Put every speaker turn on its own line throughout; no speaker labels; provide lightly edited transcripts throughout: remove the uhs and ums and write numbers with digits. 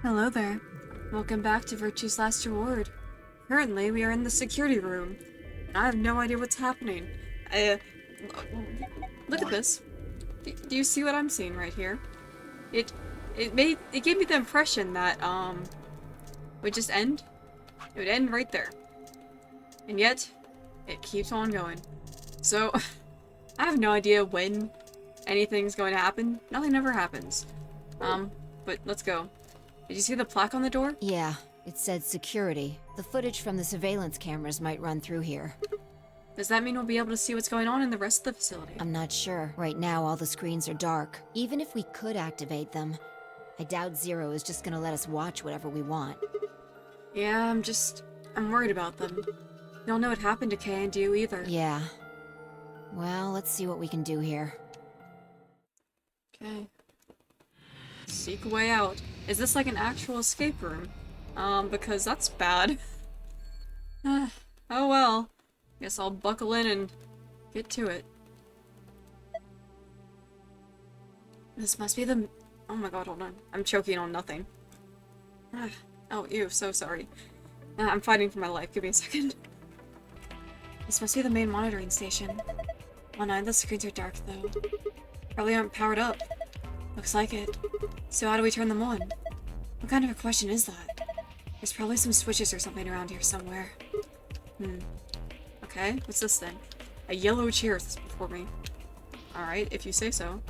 Hello there. Welcome back to Virtue's Last Reward. Currently, we are in the security room, and I have no idea what's happening. I, look at this. Do you see what I'm seeing right here? It gave me the impression that, would just end. It would end right there. And yet, it keeps on going. So, I have no idea when anything's going to happen. Nothing ever happens. But let's go. Did you see the plaque on the door?
Yeah, it said security. The footage from the surveillance cameras might run through here.
Does that mean we'll be able to see what's going on in the rest of the facility?
I'm not sure. Right now, all the screens are dark. Even if we could activate them, I doubt Zero is just gonna let us watch whatever we want.
Yeah, I'm worried about them. You don't know what happened to Kay and you either.
Yeah. Well, let's see what we can do here.
Okay. Seek a way out. Is this like an actual escape room? Because that's bad. Oh well. Guess I'll buckle in and get to it. This must be the... Oh my god, hold on. I'm choking on nothing. Oh, ew, so sorry. I'm fighting for my life. Give me a second. This must be the main monitoring station. Well, none of the screens are dark, though. Probably aren't powered up. Looks like it. So how do we turn them on? What kind of a question is that? There's probably some switches or something around here somewhere. Okay, what's this then? A yellow chair is before me. Alright, if you say so.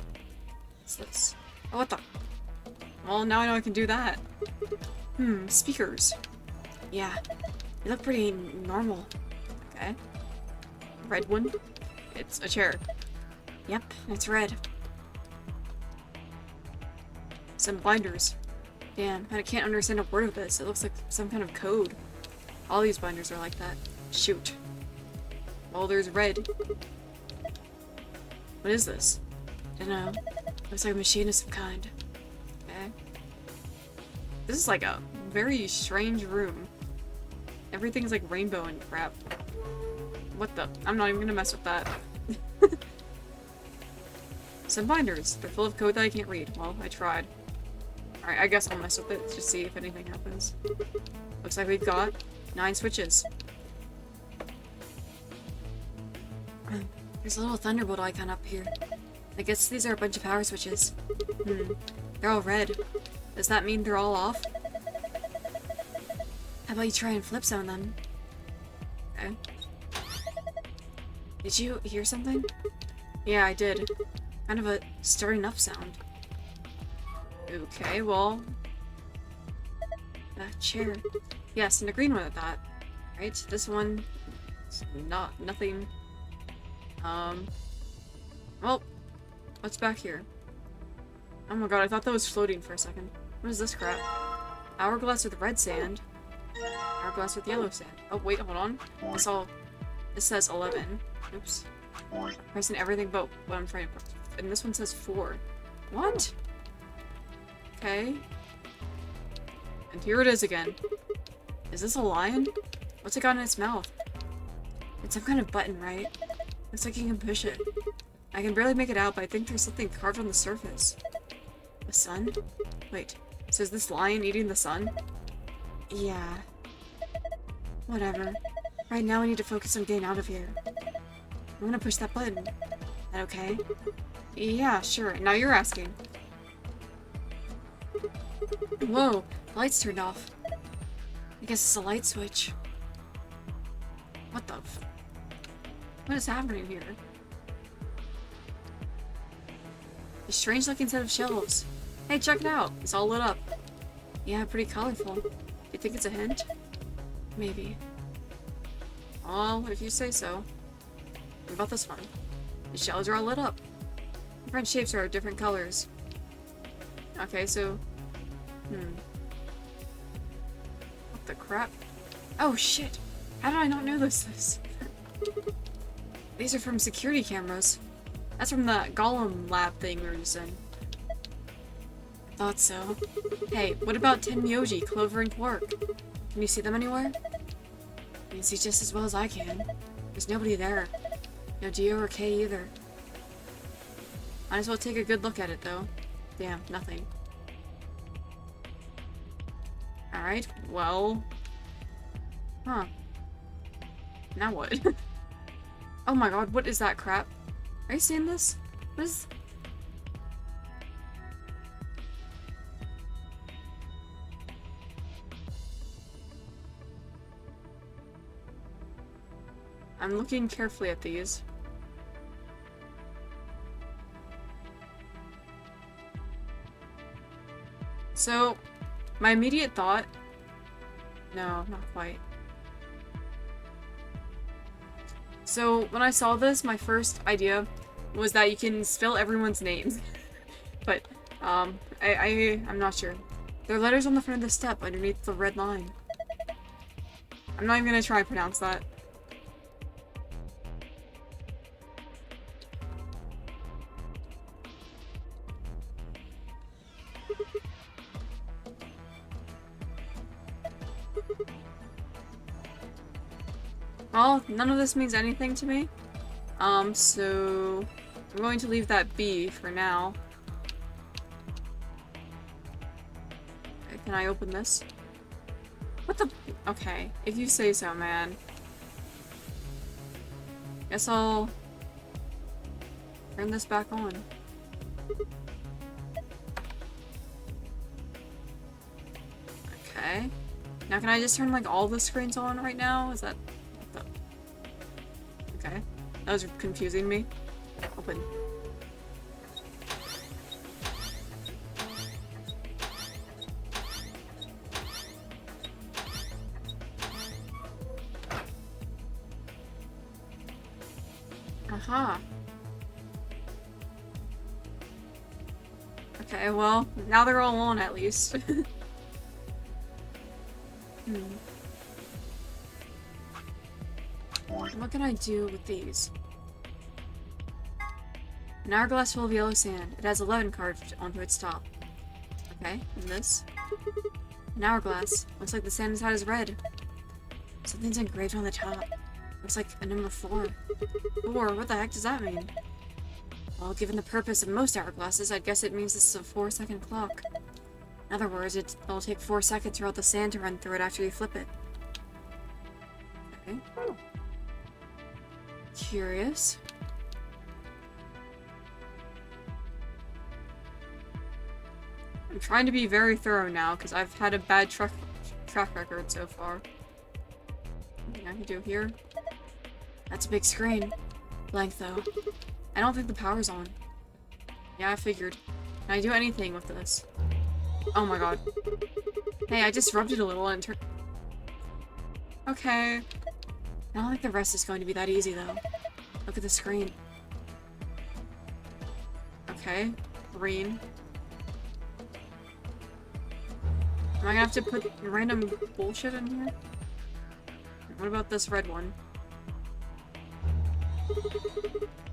What's this? Oh, what the? Well, now I know I can do that. Speakers. Yeah, they look pretty normal. Okay. Red one. It's a chair. Yep, it's red. Some binders. Damn, I can't understand a word of this. It looks like some kind of code. All these binders are like that. Shoot. Well, there's red. What is this? I don't know. Looks like a machine of some kind. Okay. This is like a very strange room. Everything's like rainbow and crap. What the? I'm not even gonna mess with that. Some binders. They're full of code that I can't read. Well, I tried. Alright, I guess I'll mess with it to see if anything happens. Looks like we've got 9 switches. There's a little thunderbolt icon up here. I guess these are a bunch of power switches. They're all red. Does that mean they're all off? How about you try and flip some of them? Okay. Did you hear something? Yeah, I did. Kind of a starting up sound. Okay, well... That chair. Yes, and a green one at that. Right, this one... nothing. Well... What's back here? Oh my god, I thought that was floating for a second. What is this crap? Hourglass with red sand. Hourglass with yellow sand. Oh, wait, hold on. This says 11. Oops. Pressing everything but what I'm trying to press. And this one says 4. What? Okay. And here it is again. Is this a lion? What's it got in its mouth? It's some kind of button, right? Looks like you can push it. I can barely make it out, but I think there's something carved on the surface. The sun? Wait, so is this lion eating the sun? Yeah. Whatever. Right now I need to focus on getting out of here. I'm gonna push that button. That okay? Yeah, sure. Now you're asking. Whoa, the lights turned off. I guess it's a light switch. What the f- What is happening here? A strange looking set of shelves. Hey, check it out. It's all lit up. Yeah, pretty colorful. You think it's a hint? Maybe. Well, if you say so. What about this one? The shelves are all lit up. Different shapes are different colors. Okay, so... What the crap? Oh, shit! How did I not know this? These are from security cameras. That's from the Golem lab thing we were just in. I thought so. Hey, what about Tenmyoji, Clover, and Quark? Can you see them anywhere? You can see just as well as I can. There's nobody there. No Dio or Kay either. Might as well take a good look at it, though. Damn, nothing. Alright, well... Huh. Now what? Oh my god, what is that crap? Are you seeing this? What is... I'm looking carefully at these. So, my immediate thought... No, not quite. So, when I saw this, my first idea was that you can spell everyone's names. But, I'm not sure. There are letters on the front of the step underneath the red line. I'm not even gonna try and pronounce that. Well, none of this means anything to me. So I'm going to leave that be for now. Okay, can I open this? What the? Okay, if you say so, man. Guess I'll turn this back on. Okay. Now can I just turn like all the screens on right now? Is that... Okay. That was confusing me. Open. Aha. Okay, well, now they're all on at least. What can I do with these? An hourglass full of yellow sand. It has 11 carved onto its top. Okay, and this? An hourglass. Looks like the sand inside is red. Something's engraved on the top. Looks like a number 4. 4? What the heck does that mean? Well, given the purpose of most hourglasses, I'd guess it means this is a 4-second clock. In other words, it'll take 4 seconds for all the sand to run through it after you flip it. Okay. Curious. I'm trying to be very thorough now, because I've had a bad track record so far. Anything I can do here? That's a big screen. Blank, though. I don't think the power's on. Yeah, I figured. Can I do anything with this? Oh my god. Hey, I just rubbed it a little and turned... Okay. I don't think the rest is going to be that easy, though. Look at the screen. Okay. Green. Am I gonna have to put random bullshit in here? What about this red one?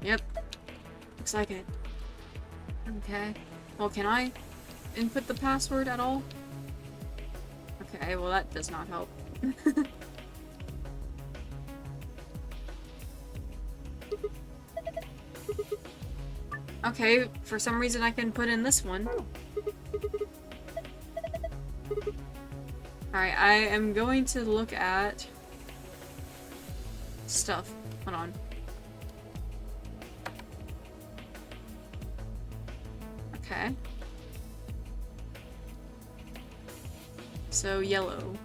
Yep. Looks like it. Okay. Well, can I input the password at all? Okay, well that does not help. Okay, for some reason I can put in this one. Alright, I am going to look at stuff. Hold on. Okay. So, yellow.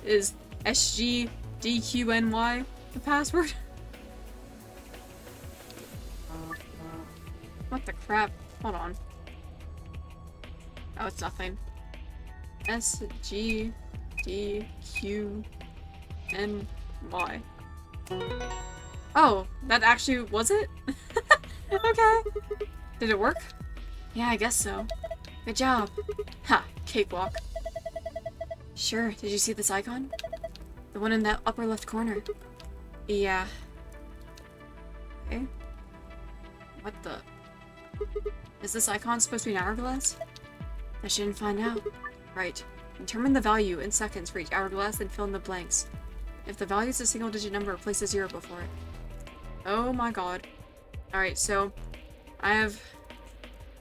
Is SGDQNY the password? What the crap? Hold on. Oh, it's nothing. SGDQNY. Oh, that actually was it? Okay. Did it work? Yeah, I guess so. Good job. Ha, cakewalk. Sure, did you see this icon? The one in that upper left corner. Yeah. Okay. What the? Is this icon supposed to be an hourglass? I shouldn't find out. Right. Determine the value in seconds for each hourglass, then fill in the blanks. If the value is a single-digit number, place a 0 before it. Oh my god. Alright, so I have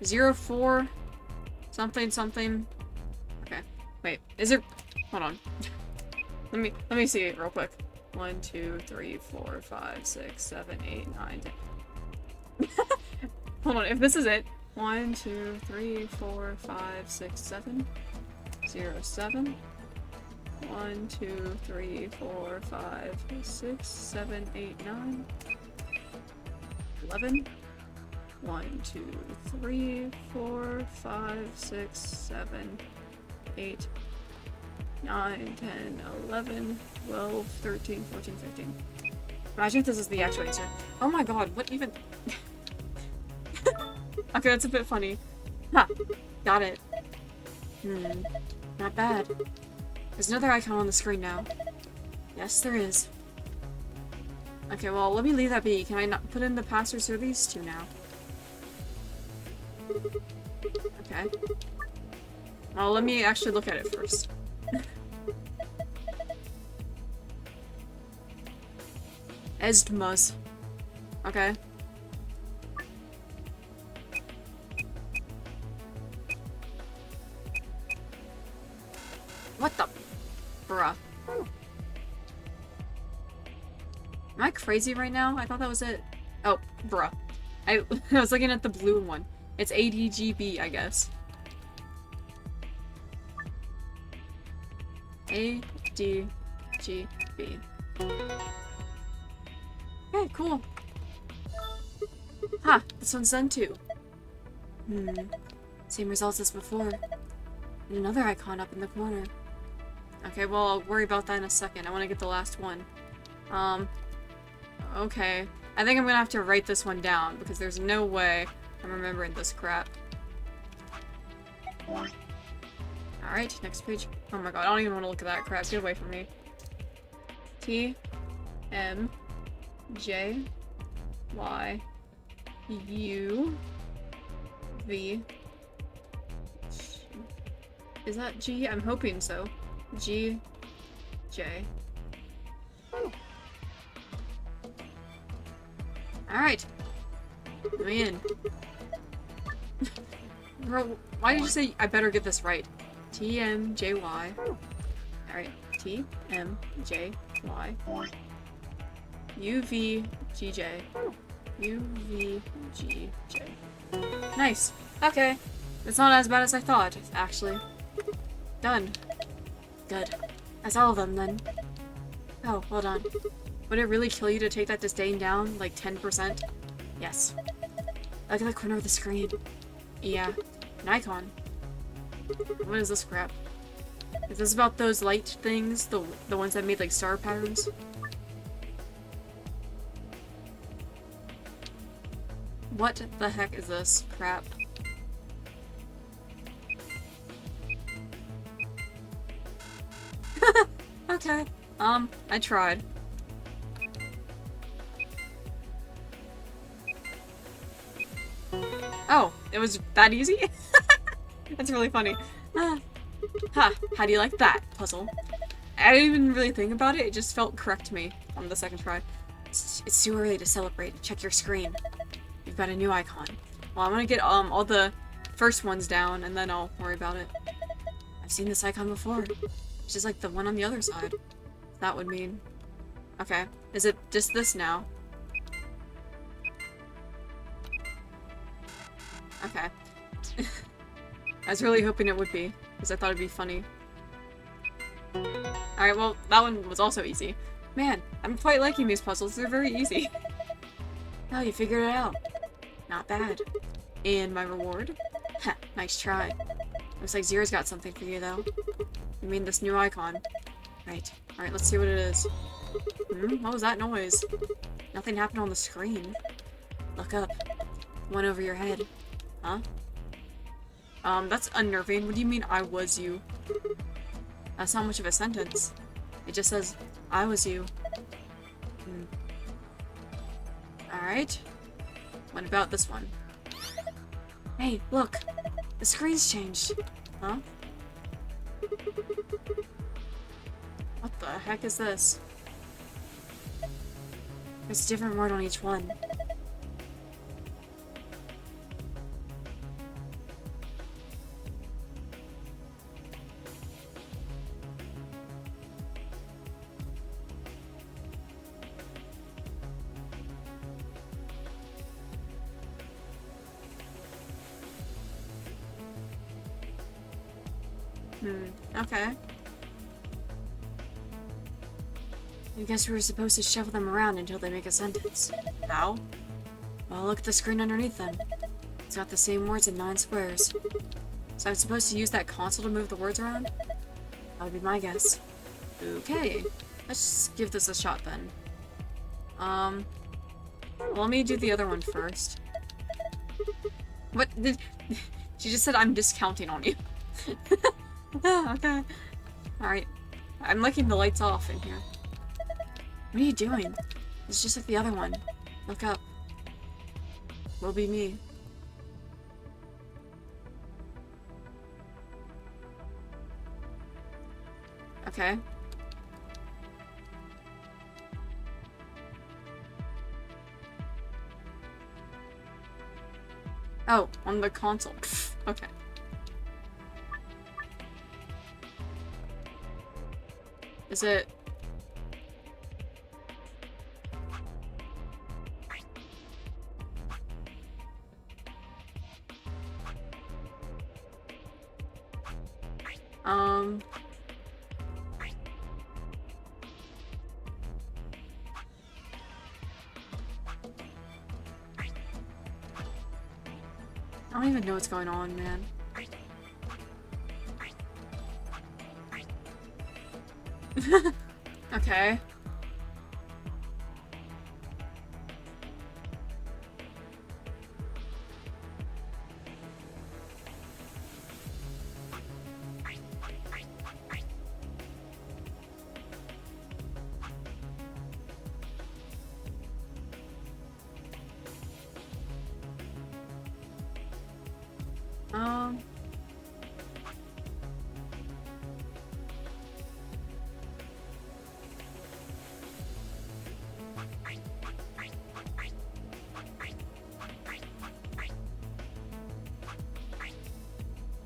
04 Something, something. Okay. Wait, is it... Hold on. let me see it real quick. 1, 2, 3, 4, 5, 6, 7, 8, 9, 10. Hold on, if this is it. 1, 2, 3, 4, 5, 6, 7. 0, 7. 1, 2, 3, 4, 5, 6, 7, 8, 9. 11. 1, 2, 3, 4, 5, 6, 7, 8, 9, 10, 11, 12, 13, 14, 15. Imagine if this is the actual answer. Oh my god, what even? Okay, that's a bit funny. Ha! Got it. Not bad. There's another icon on the screen now. Yes, there is. Okay, well, let me leave that be. Can I not put in the passwords for these two now? Okay. Well, let me actually look at it first. Esdmas. Okay. What the? Bruh. Am I crazy right now? I thought that was it. Oh, bruh. I was looking at the blue one. It's ADGB, I guess. ADGB. Okay, cool. Ha! This one's done too. Same results as before. And another icon up in the corner. Okay, well, I'll worry about that in a second. I want to get the last one. Okay. I think I'm gonna have to write this one down, because there's no way I'm remembering this crap. Alright, next page. Oh my god, I don't even want to look at that crap. Get away from me. T M J Y U V. Is that G? I'm hoping so. G J. Alright. I'm in. Bro, why did you say I better get this right? T-M-J-Y. Alright. T-M-J-Y. U-V-G-J. U-V-G-J. Nice. Okay. It's not as bad as I thought, actually. Done. Good. That's all of them, then. Oh, hold on. Would it really kill you to take that disdain down, like 10%? Yes. Look at the corner of the screen. Yeah. An icon. What is this crap? Is this about those light things? The ones that made, like, star patterns? What the heck is this crap? Okay. I tried. Oh, it was that easy? That's really funny. Huh, how do you like that puzzle? I didn't even really think about it, it just felt correct to me on the second try. It's too early to celebrate. Check your screen. You've got a new icon. Well, I'm gonna get all the first ones down, and then I'll worry about it. I've seen this icon before. It's just like the one on the other side. That would mean... Okay. Is it just this now? Okay. I was really hoping it would be, because I thought it'd be funny. Alright, well, that one was also easy. Man, I'm quite liking these puzzles. They're very easy. Oh, you figured it out. Not bad. And my reward? Heh, nice try. Looks like Zero's got something for you, though. You mean this new icon? Right. Alright, let's see what it is. What was that noise? Nothing happened on the screen. Look up. One over your head. Huh? That's unnerving. What do you mean, I was you? That's not much of a sentence. It just says, I was you. Alright. What about this one? Hey, look! The screen's changed. Huh? What the heck is this? There's a different word on each one. Okay. I guess we were supposed to shuffle them around until they make a sentence. How? Well, look at the screen underneath them. It's got the same words in 9 squares. So I'm supposed to use that console to move the words around? That would be my guess. Okay. Let's give this a shot then. Well, let me do the other one first. What did... She just said I'm discounting on you. Okay. Alright. I'm liking the lights off in here. What are you doing? It's just like the other one. Look up. Will be me. Okay. Oh, on the console. Pfft, okay. Is it... I don't even know what's going on, man. Okay.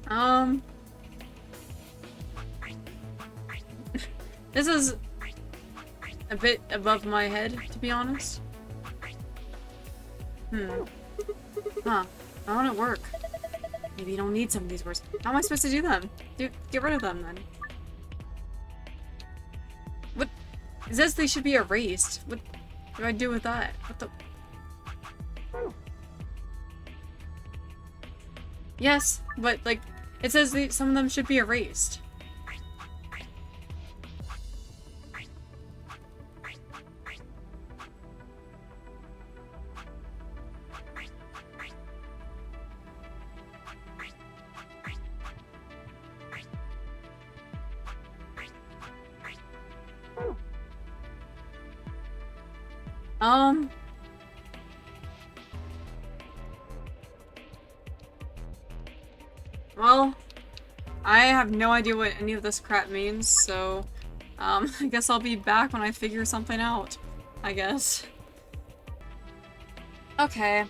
Um... This is a bit above my head, to be honest. Huh. How would it work? Maybe you don't need some of these words. How am I supposed to do them? Get rid of them, then. What? It says they should be erased. What do I do with that? What the... Yes, but, like, it says some of them should be erased. Well, I have no idea what any of this crap means, so, I guess I'll be back when I figure something out, I guess. Okay.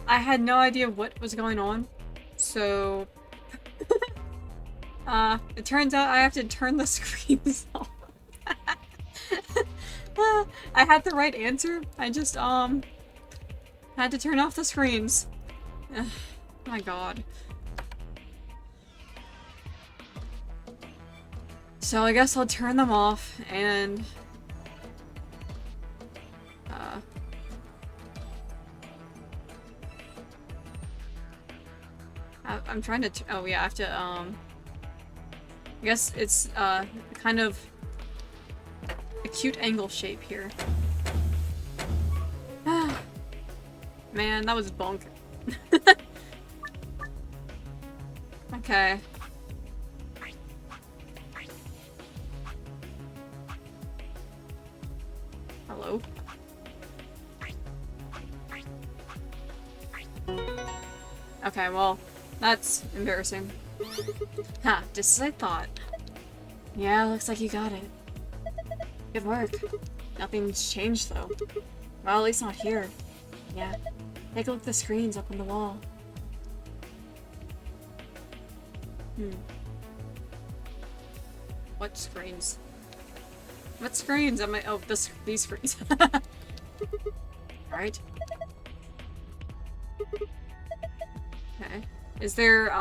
I had no idea what was going on, so... it turns out I have to turn the screens off. I had the right answer, I just, had to turn off the screens. My god. So I guess I'll turn them off, and... I'm trying to oh yeah, I have to, I guess it's, kind of acute angle shape here. Man, that was bunk. Okay. Hello? Okay, well, that's embarrassing. Huh, just as I thought. Yeah, looks like you got it. Good work. Nothing's changed, though. Well, at least not here. Yeah. Take a look at the screens up on the wall. What screens? What screens am I- oh, these screens. Alright. Okay. Is there,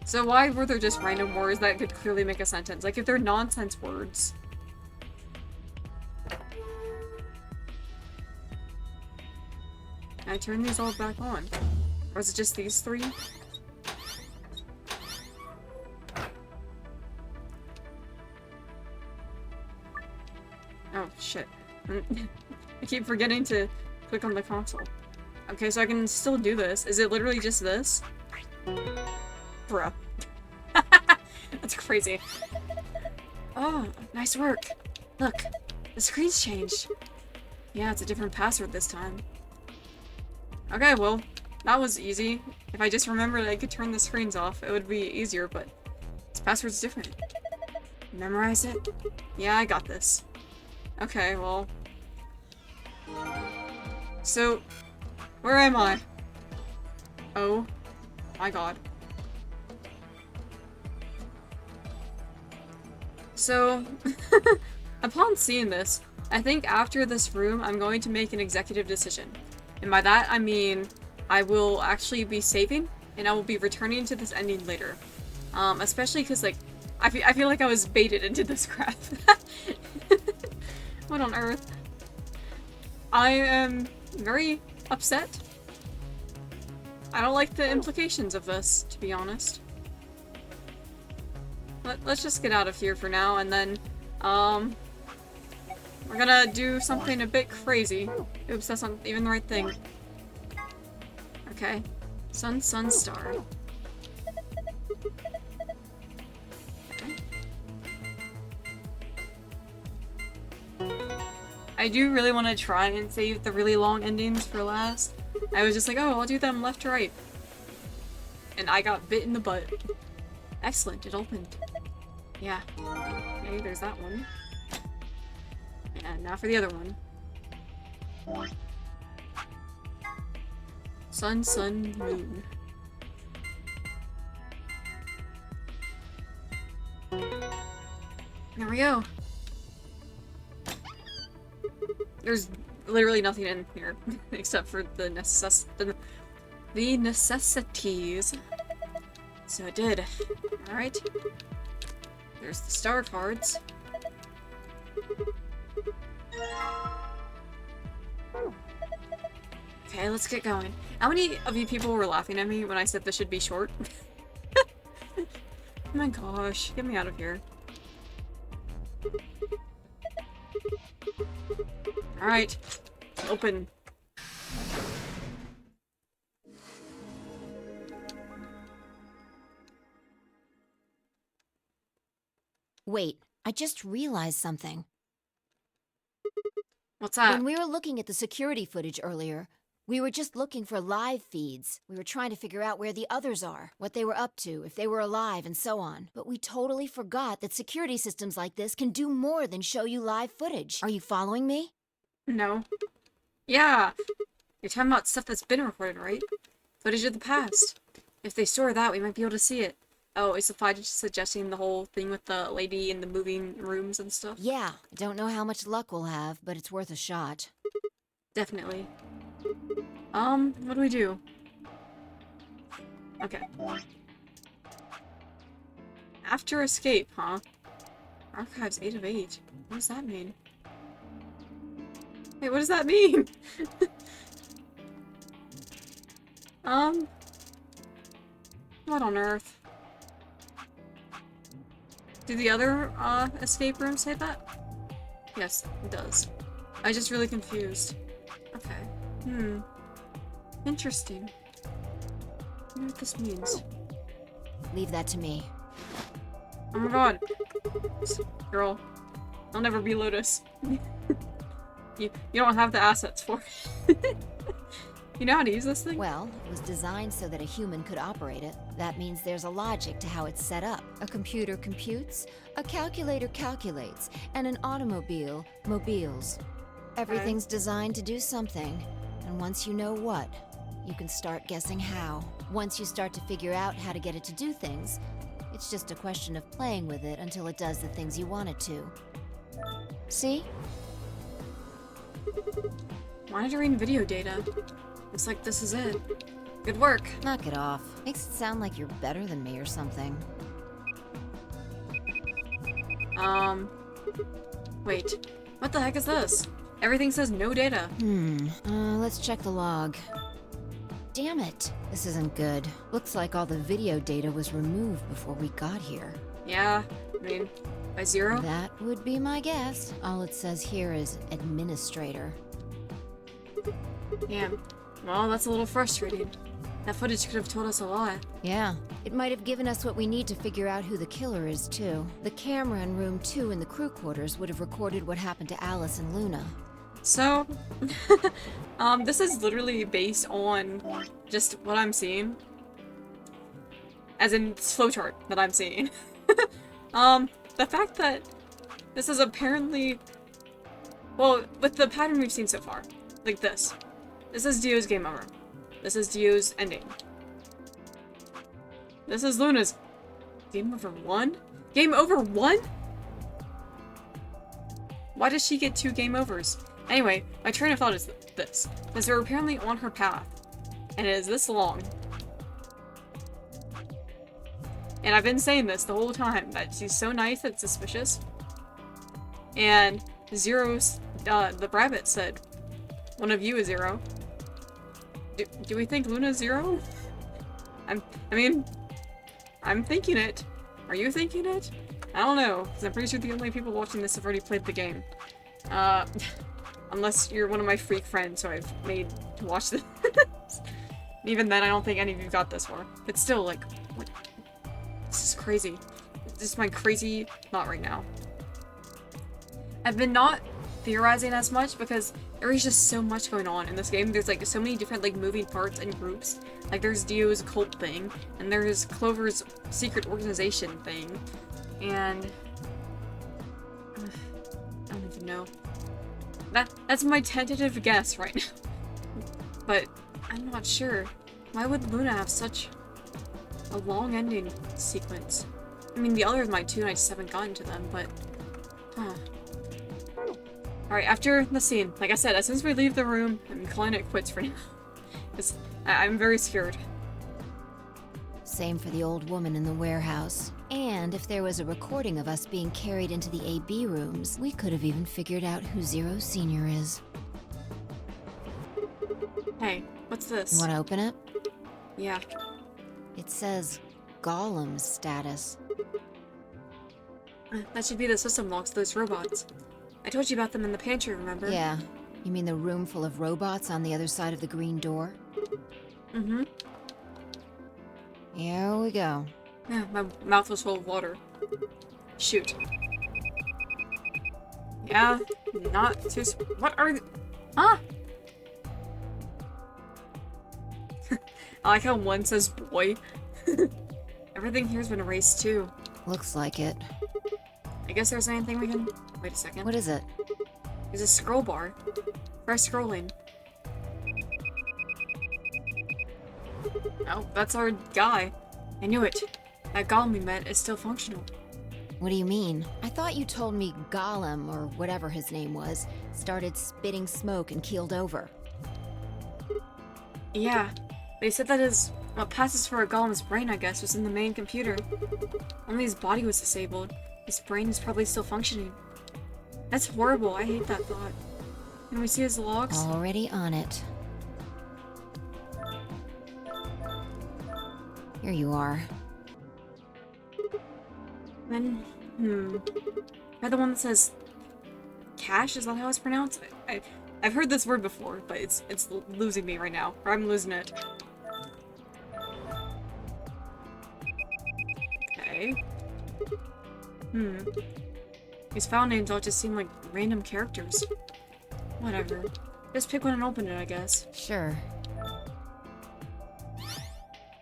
So why were there just random words that could clearly make a sentence? Like, if they're nonsense words. Can I turn these all back on? Or is it just these three? Oh, shit. I keep forgetting to click on the console. Okay, so I can still do this. Is it literally just this? Bruh. That's crazy. Oh, nice work. Look, the screen's changed. Yeah, it's a different password this time. Okay, well, that was easy. If I just remembered I could turn the screens off, it would be easier, but this password's different. Memorize it? Yeah, I got this. Okay, well... So, where am I? Oh my god. So, upon seeing this, I think after this room, I'm going to make an executive decision. And by that, I mean, I will actually be saving, and I will be returning to this ending later. Especially because, like, I feel like I was baited into this crap. What on earth? I am very upset. I don't like the implications of this, to be honest. Let's just get out of here for now, and then, we're gonna do something a bit crazy. Oops, that's not even the right thing. Okay. Sun, sun, star. I do really want to try and save the really long endings for last. I was just like, oh, I'll do them left to right. And I got bit in the butt. Excellent, it opened. Yeah. Okay, there's that one. And now for the other one. Sun, sun, moon. There we go. There's literally nothing in here except for the necessities. So it did. Alright. There's the star cards. Okay, let's get going. How many of you people were laughing at me when I said this should be short? Oh my gosh, get me out of here. Alright, open.
Wait, I just realized something.
What's that?
When we were looking at the security footage earlier, we were just looking for live feeds. We were trying to figure out where the others are, what they were up to, if they were alive, and so on. But we totally forgot that security systems like this can do more than show you live footage. Are you following me?
No. Yeah! You're talking about stuff that's been recorded, right? Footage of the past. If they store that, we might be able to see it. Oh, is the file just suggesting the whole thing with the lady in the moving rooms and stuff?
Yeah, I don't know how much luck we'll have, but it's worth a shot.
Definitely. What do we do? Okay. After escape, huh? Archives 8 of 8. What does that mean? Hey, what does that mean? What on earth? Do the other, escape rooms say that? Yes, it does. I'm just really confused. Okay. Interesting. I wonder what this means.
Leave that to me.
Oh my god. Girl. I'll never be Lotus. You don't have the assets for it. You know how to use this thing?
Well, it was designed so that a human could operate it. That means there's a logic to how it's set up. A computer computes, a calculator calculates, and an automobile mobiles. Everything's designed to do something, and once you know what, you can start guessing how. Once you start to figure out how to get it to do things, it's just a question of playing with it until it does the things you want it to. See?
Monitoring video data. Looks like this is it. Good work.
Knock it off. Makes it sound like you're better than me or something.
Wait. What the heck is this? Everything says no data.
Let's check the log. Damn it. This isn't good. Looks like all the video data was removed before we got here.
Yeah, I mean, by Zero?
That would be my guess. All it says here is administrator.
Damn. Well, that's a little frustrating. That footage could have told us a lot.
Yeah. It might have given us what we need to figure out who the killer is, too. The camera in room 2 in the crew quarters would have recorded what happened to Alice and Luna.
So, this is literally based on just what I'm seeing. As in, this flowchart that I'm seeing. The fact that this is apparently... Well, with the pattern we've seen so far. Like this. This is Dio's game over. This is Dio's ending. This is Luna's game over 1? Game over 1? Why does she get 2 game overs? Anyway, my train of thought is this. Because they're apparently on her path. And it is this long. And I've been saying this the whole time, that she's so nice that it's suspicious. And Zero's, the rabbit said, one of you is Zero. Do we think Luna's Zero? I mean, I'm thinking it. Are you thinking it? I don't know, because I'm pretty sure the only people watching this have already played the game. Unless you're one of my freak friends who I've made to watch this. Even then, I don't think any of you got this far. But still, like, what? This is crazy. This is my crazy thought right now. I've been not theorizing as much because there is just so much going on in this game. There's like so many different like moving parts and groups. Like there's Dio's cult thing, and there's Clover's secret organization thing, and I don't even know. That's my tentative guess right now. But I'm not sure. Why would Luna have such a long ending sequence? I mean, the others might too, and I just haven't gotten to them, but... Alright, after the scene, like I said, as soon as we leave the room, I'm calling it quits for now. Because I'm very scared.
Same for the old woman in the warehouse. And if there was a recording of us being carried into the AB rooms, we could have even figured out who Zero Senior is.
Hey, what's this?
You want to open it?
Yeah.
It says Gollum status.
That should be the system logs to those robots. I told you about them in the pantry, remember?
Yeah. You mean the room full of robots on the other side of the green door?
Mm-hmm.
Here we go.
Yeah, my mouth was full of water. Shoot. Yeah, not too... What are... Huh? I like how one says boy. Everything here's been erased too.
Looks like it.
I guess there's anything we can... Wait a second.
What is it?
There's a scroll bar. Try scrolling. Oh, that's our guy. I knew it. That golem we met is still functional.
What do you mean? I thought you told me Gollum, or whatever his name was, started spitting smoke and keeled over.
Yeah, but he said that what passes for a golem's brain, I guess, was in the main computer. Only his body was disabled. His brain is probably still functioning. That's horrible. I hate that thought. Can we see his logs?
Already on it. Here you are.
Then, You're the one that says cash? Is that how it's pronounced? I've heard this word before, but it's losing me right now. Or I'm losing it. Okay. These file names all just seem like random characters. Whatever. Just pick one and open it, I guess.
Sure.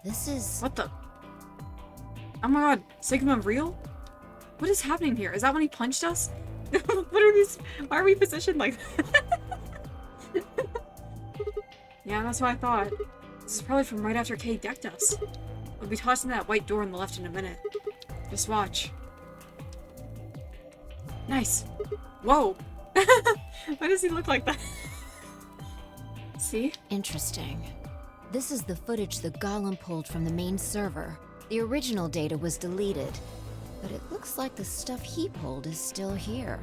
This is...
What the? Oh my god, Sigma real? What is happening here? Is that when he punched us? What are these? Why are we positioned like that? Yeah, that's what I thought. This is probably from right after Kay decked us. We'll be tossing that white door on the left in a minute. Just watch. Nice. Whoa. Why does he look like that? See?
interesting. This is the footage the Golem pulled from the main server. The original data was deleted, but it looks like the stuff he pulled is still here.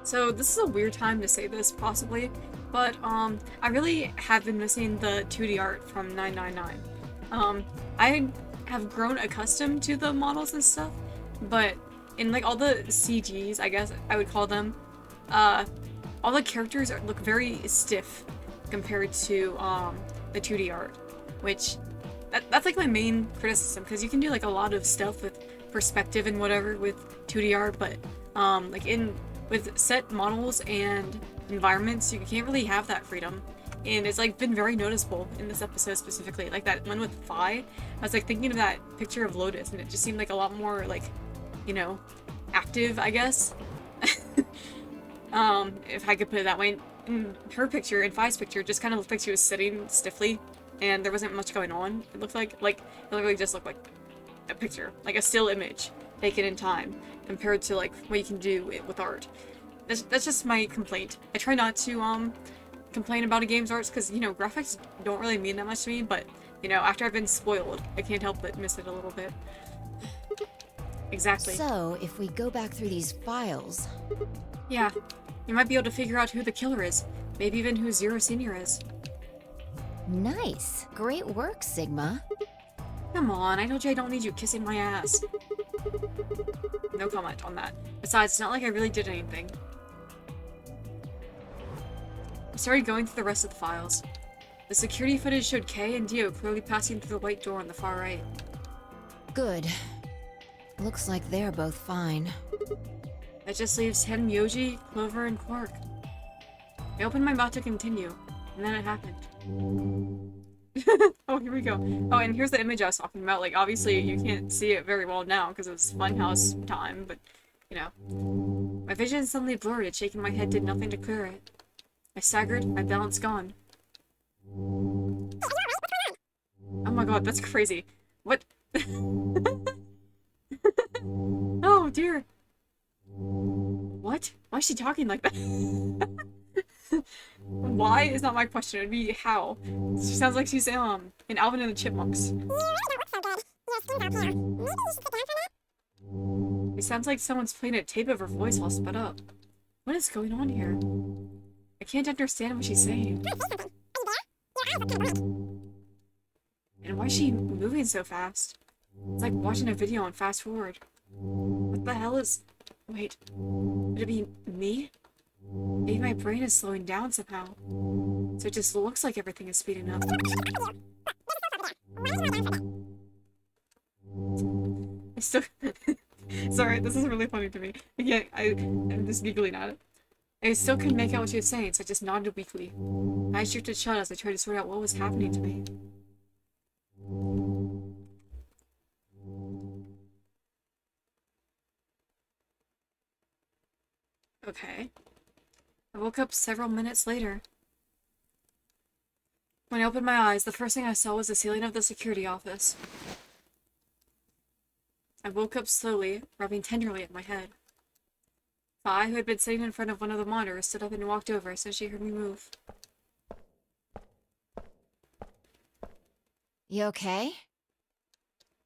So this is a weird time to say this, possibly, but I really have been missing the 2D art from 999. I have grown accustomed to the models and stuff, but in like all the CGs, I guess I would call them, all the characters look very stiff compared to the 2D art, which that's like my main criticism, because you can do like a lot of stuff with perspective and whatever with 2D art, but like with set models and environments, you can't really have that freedom. And it's like been very noticeable in this episode specifically. Like that one with Phi, I was like thinking of that picture of Lotus, and it just seemed like a lot more like, you know, active, I guess. If I could put it that way. In her picture, in Phi's picture, it just kind of looked like she was sitting stiffly, and there wasn't much going on. It looked like it literally just looked like a picture, like a still image taken in time, compared to like what you can do with art. That's just my complaint. I try not to complain about a game's arts, because, you know, graphics don't really mean that much to me, but, you know, after I've been spoiled, I can't help but miss it a little bit. Exactly.
So, if we go back through these files...
Yeah, you might be able to figure out who the killer is. Maybe even who Zero Senior is.
Nice. Great work, Sigma.
Come on, I told you I don't need you kissing my ass. No comment on that. Besides, it's not like I really did anything. I started going through the rest of the files. The security footage showed Kay and Dio clearly passing through the white door on the far right.
Good. Looks like they're both fine.
That just leaves him, Yoji, Clover, and Quark. I opened my mouth to continue, and then it happened. Oh, here we go. Oh, and here's the image I was talking about. Like, obviously, you can't see it very well now because it was Funhouse time, but, you know. My vision suddenly blurred, and shaking my head did nothing to clear it. I staggered, my balance gone. Oh my god, that's crazy. What? Oh dear. What? Why is she talking like that? Why is not my question. It'd be how. She sounds like she's in Alvin and the Chipmunks. It sounds like someone's playing a tape of her voice all sped up. What is going on here? I can't understand what she's saying. And why is she moving so fast? It's like watching a video and fast forward. What the hell is... Wait, would it be me? Maybe my brain is slowing down somehow. So it just looks like everything is speeding up. I still... Sorry, this is really funny to me. I'm just giggling at it. I still couldn't make out what she was saying, so I just nodded weakly. Eyes drifted shut as I tried to sort out what was happening to me. Okay. I woke up several minutes later. When I opened my eyes, the first thing I saw was the ceiling of the security office. I woke up slowly, rubbing tenderly at my head. Phi, who had been sitting in front of one of the monitors, stood up and walked over as soon as she heard me move.
You okay?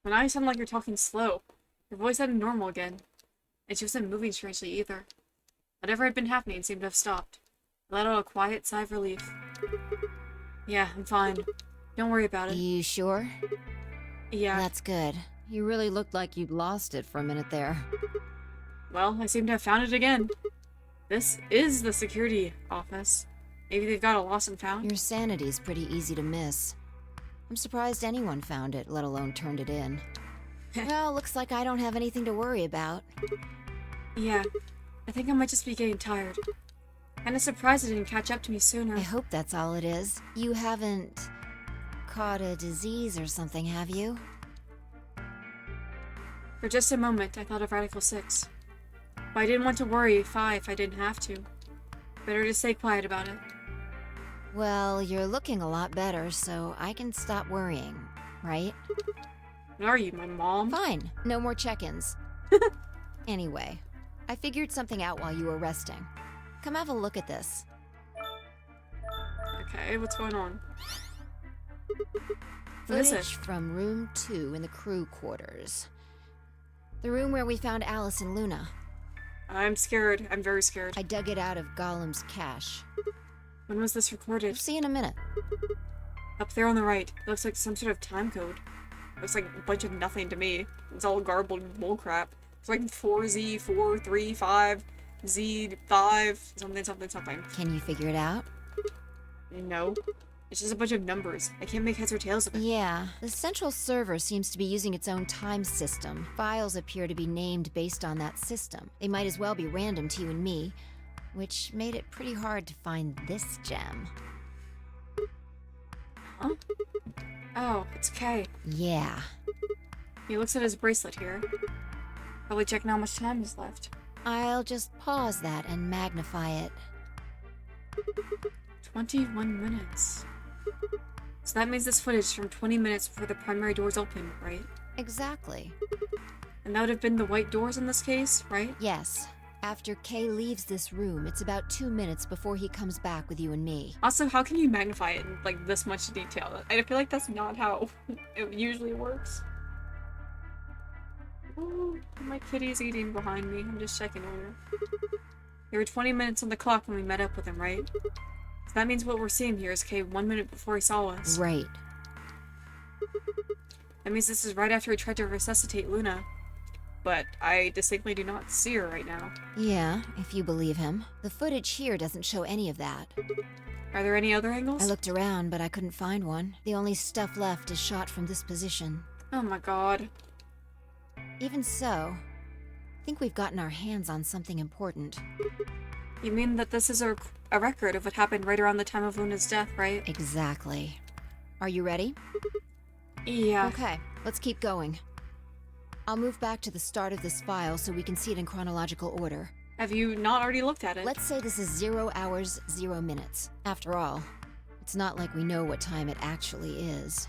When I sounded like you're talking slow. Your voice sounded normal again. And she wasn't moving strangely either. Whatever had been happening seemed to have stopped. I let out a quiet sigh of relief. Yeah, I'm fine. Don't worry about it.
You sure?
Yeah.
That's good. You really looked like you'd lost it for a minute there.
Well, I seem to have found it again. This is the security office. Maybe they've got a lost and found?
Your sanity's pretty easy to miss. I'm surprised anyone found it, let alone turned it in. Well, looks like I don't have anything to worry about.
Yeah, I think I might just be getting tired. Kinda surprised it didn't catch up to me sooner.
I hope that's all it is. You haven't caught a disease or something, have you?
For just a moment, I thought of Radical 6. But I didn't want to worry Phi if I didn't have to. Better to stay quiet about it.
Well, you're looking a lot better, so I can stop worrying, right?
What are you, my mom?
Fine. No more check-ins. Anyway, I figured something out while you were resting. Come have a look at this.
Okay, what's going on? What is
Footage
it?
from room 2 in the crew quarters. The room where we found Alice and Luna.
I'm scared. I'm very scared.
I dug it out of Gollum's cache.
When was this
You'll
recorded?
see in a minute.
Up there on the right. It looks like some sort of time code. Looks like a bunch of nothing to me. It's all garbled bullcrap. It's like 4Z, 4, 3, 5, Z, 5, something, something, something.
Can you figure it out?
No. It's just a bunch of numbers. I can't make heads or tails of it.
Yeah, the central server seems to be using its own time system. Files appear to be named based on that system. They might as well be random to you and me, which made it pretty hard to find this gem.
Huh? Oh, it's K.
Yeah.
He looks at his bracelet here. Probably checking how much time is left.
I'll just pause that and magnify it.
21 minutes. So that means this footage from 20 minutes before the primary doors open, right?
Exactly.
And that would have been the white doors in this case, right?
Yes. After Kay leaves this room, it's about 2 minutes before he comes back with you and me.
Also, how can you magnify it in like this much detail? I feel like that's not how it usually works. Oh, my kitty's eating behind me. I'm just checking on her. There were 20 minutes on the clock when we met up with him, right? So that means what we're seeing here is Kay 1 minute before he saw us.
Right.
That means this is right after he tried to resuscitate Luna. But I distinctly do not see her right now.
Yeah, if you believe him. The footage here doesn't show any of that.
Are there any other angles?
I looked around, but I couldn't find one. The only stuff left is shot from this position.
Oh my god.
Even so, I think we've gotten our hands on something important.
You mean that this is a record of what happened right around the time of Luna's death, right?
Exactly. Are you ready?
Yeah.
Okay, let's keep going. I'll move back to the start of this file so we can see it in chronological order.
Have you not already looked at it?
Let's say this is 0 hours, 0 minutes. After all, it's not like we know what time it actually is.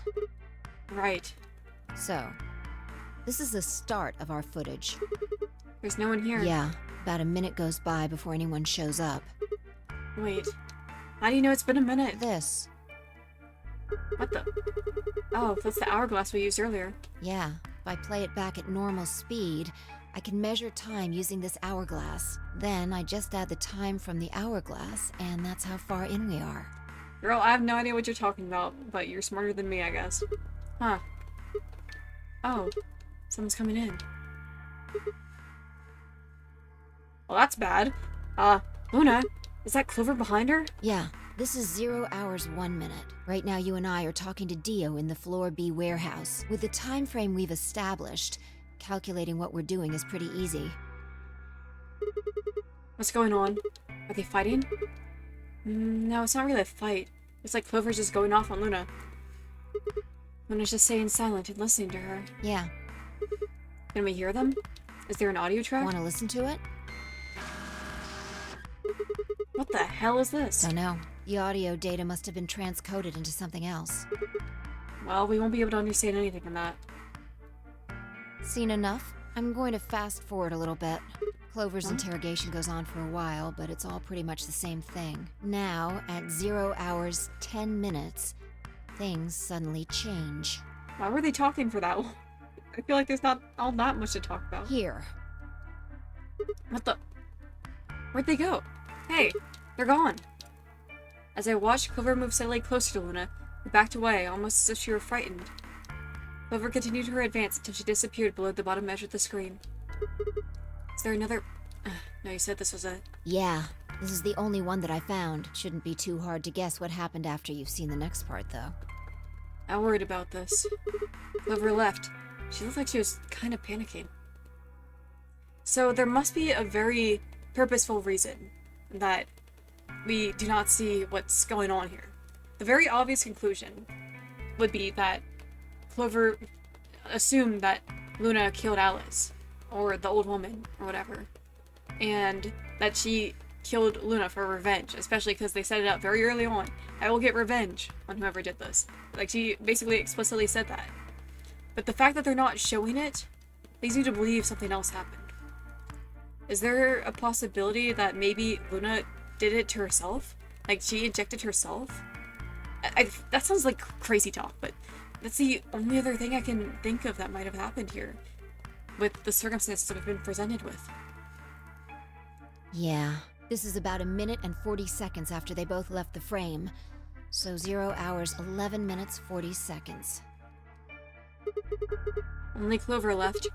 Right.
So, this is the start of our footage.
There's no one here.
Yeah, about a minute goes by before anyone shows up.
Wait. How do you know it's been a minute?
This.
What the? Oh, that's the hourglass we used earlier.
Yeah, if I play it back at normal speed, I can measure time using this hourglass. Then I just add the time from the hourglass, and that's how far in we are.
Girl, I have no idea what you're talking about, but you're smarter than me, I guess. Huh. Oh. Someone's coming in. Well, that's bad. Luna, is that Clover behind her?
Yeah, this is 0 hours, 1 minute. Right now you and I are talking to Dio in the Floor B warehouse. With the time frame we've established, calculating what we're doing is pretty easy.
What's going on? Are they fighting? No, it's not really a fight. It's like Clover's just going off on Luna. Luna's just staying silent and listening to her.
Yeah.
Can we hear them? Is there an audio track?
Want to listen to it?
What the hell is this?
Don't know. The audio data must have been transcoded into something else.
Well, we won't be able to understand anything in that.
Seen enough? I'm going to fast forward a little bit. Clover's interrogation goes on for a while, but it's all pretty much the same thing. Now, at 0 hours, 10 minutes, things suddenly change.
Why were they talking for that long? I feel like there's not all that much to talk about.
Here.
What the? Where'd they go? Hey, they're gone. As I watched Clover move slightly closer to Luna, we backed away, almost as if she were frightened. Clover continued her advance until she disappeared below the bottom edge of the screen. Is there another... No, you said this was it.
Yeah, this is the only one that I found. Shouldn't be too hard to guess what happened after you've seen the next part, though.
I worried about this. Clover left. She looked like she was kind of panicking. So there must be a very purposeful reason that we do not see what's going on here. The very obvious conclusion would be that Clover assumed that Luna killed Alice, or the old woman, or whatever, and that she killed Luna for revenge, especially because they set it up very early on. I will get revenge on whoever did this. Like, she basically explicitly said that. But the fact that they're not showing it leads you to believe something else happened. Is there a possibility that maybe Luna did it to herself? Like, she injected herself? That sounds like crazy talk, but that's the only other thing I can think of that might have happened here, with the circumstances that I've been presented with.
Yeah, this is about 1:40 after they both left the frame. So 0 hours, 11 minutes, 40 seconds.
Only Clover left.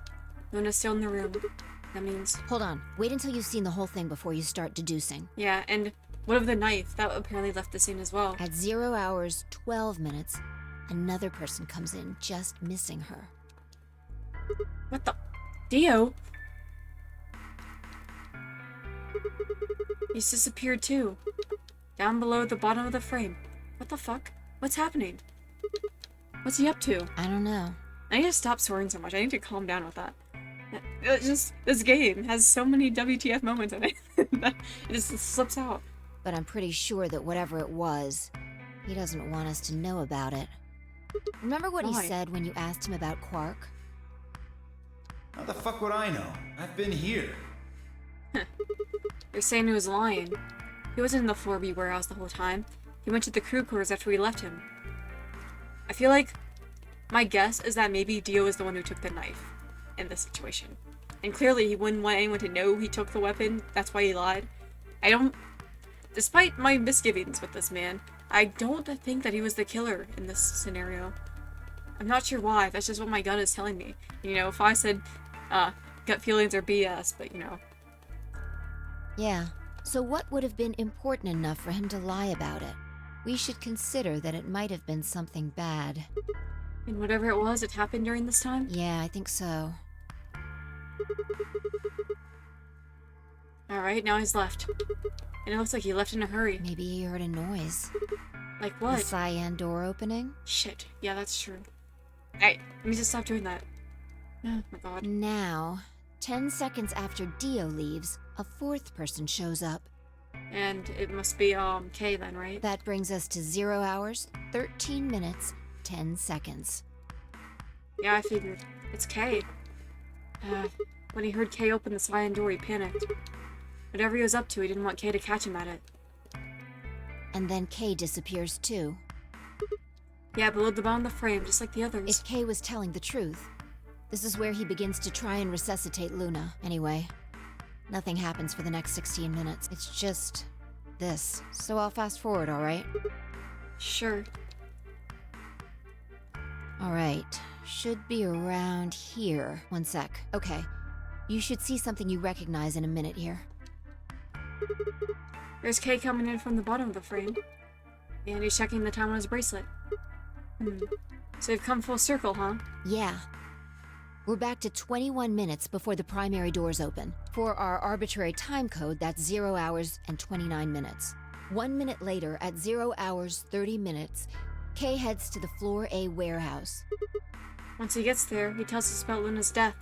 Luna's still in the room. That means...
Hold on, wait until you've seen the whole thing before you start deducing.
Yeah, and what of the knife? That apparently left the scene as well.
At 0 hours, 12 minutes, another person comes in, just missing her.
What the... Dio? He's disappeared too. Down below at the bottom of the frame. What the fuck? What's happening? What's he up to?
I don't know.
I need to stop swearing so much. I need to calm down with that. It's just, this game has so many WTF moments in it that it just slips out.
But I'm pretty sure that whatever it was, he doesn't want us to know about it. Remember what
Why?
he said when you asked him about Quark?
How the fuck would I know? I've been here.
You're saying he was lying. He wasn't in the 4B warehouse the whole time. He went to the crew quarters after we left him. I feel like my guess is that maybe Dio is the one who took the knife in this situation. And clearly he wouldn't want anyone to know he took the weapon. That's why he lied. Despite my misgivings with this man, I don't think that he was the killer in this scenario. I'm not sure why. That's just what my gut is telling me. You know, if I said, gut feelings are BS, but you know.
Yeah. So what would have been important enough for him to lie about it? We should consider that it might have been something bad.
And whatever it was, it happened during this time?
Yeah, I think so.
Alright, now he's left. And it looks like he left in a hurry.
Maybe he heard a noise.
Like
The
what?
cyan door opening?
Shit. Yeah, that's true. Hey, let me just stop doing that. Oh my god.
Now, 10 seconds after Dio leaves, a fourth person shows up.
And it must be, Kay then, right?
That brings us to 0 hours, 13 minutes, 10 seconds.
Yeah, I figured. It's Kay. When he heard Kay open the cyan door, he panicked. Whatever he was up to, he didn't want Kay to catch him at it.
And then Kay disappears too.
Yeah, below the bottom of the frame, just like the others.
If Kay was telling the truth, this is where he begins to try and resuscitate Luna. Anyway, nothing happens for the next 16 minutes. It's just this. So I'll fast forward, alright?
Sure.
Alright. Should be around here. One sec. Okay. You should see something you recognize in a minute here.
There's Kay coming in from the bottom of the frame. And he's checking the time on his bracelet. So you've come full circle, huh?
Yeah. We're back to 21 minutes before the primary doors open. For our arbitrary time code, that's 0 hours and 29 minutes. 1 minute later, at 0 hours, 30 minutes, Kay heads to the Floor A warehouse.
Once he gets there, he tells us about Luna's death.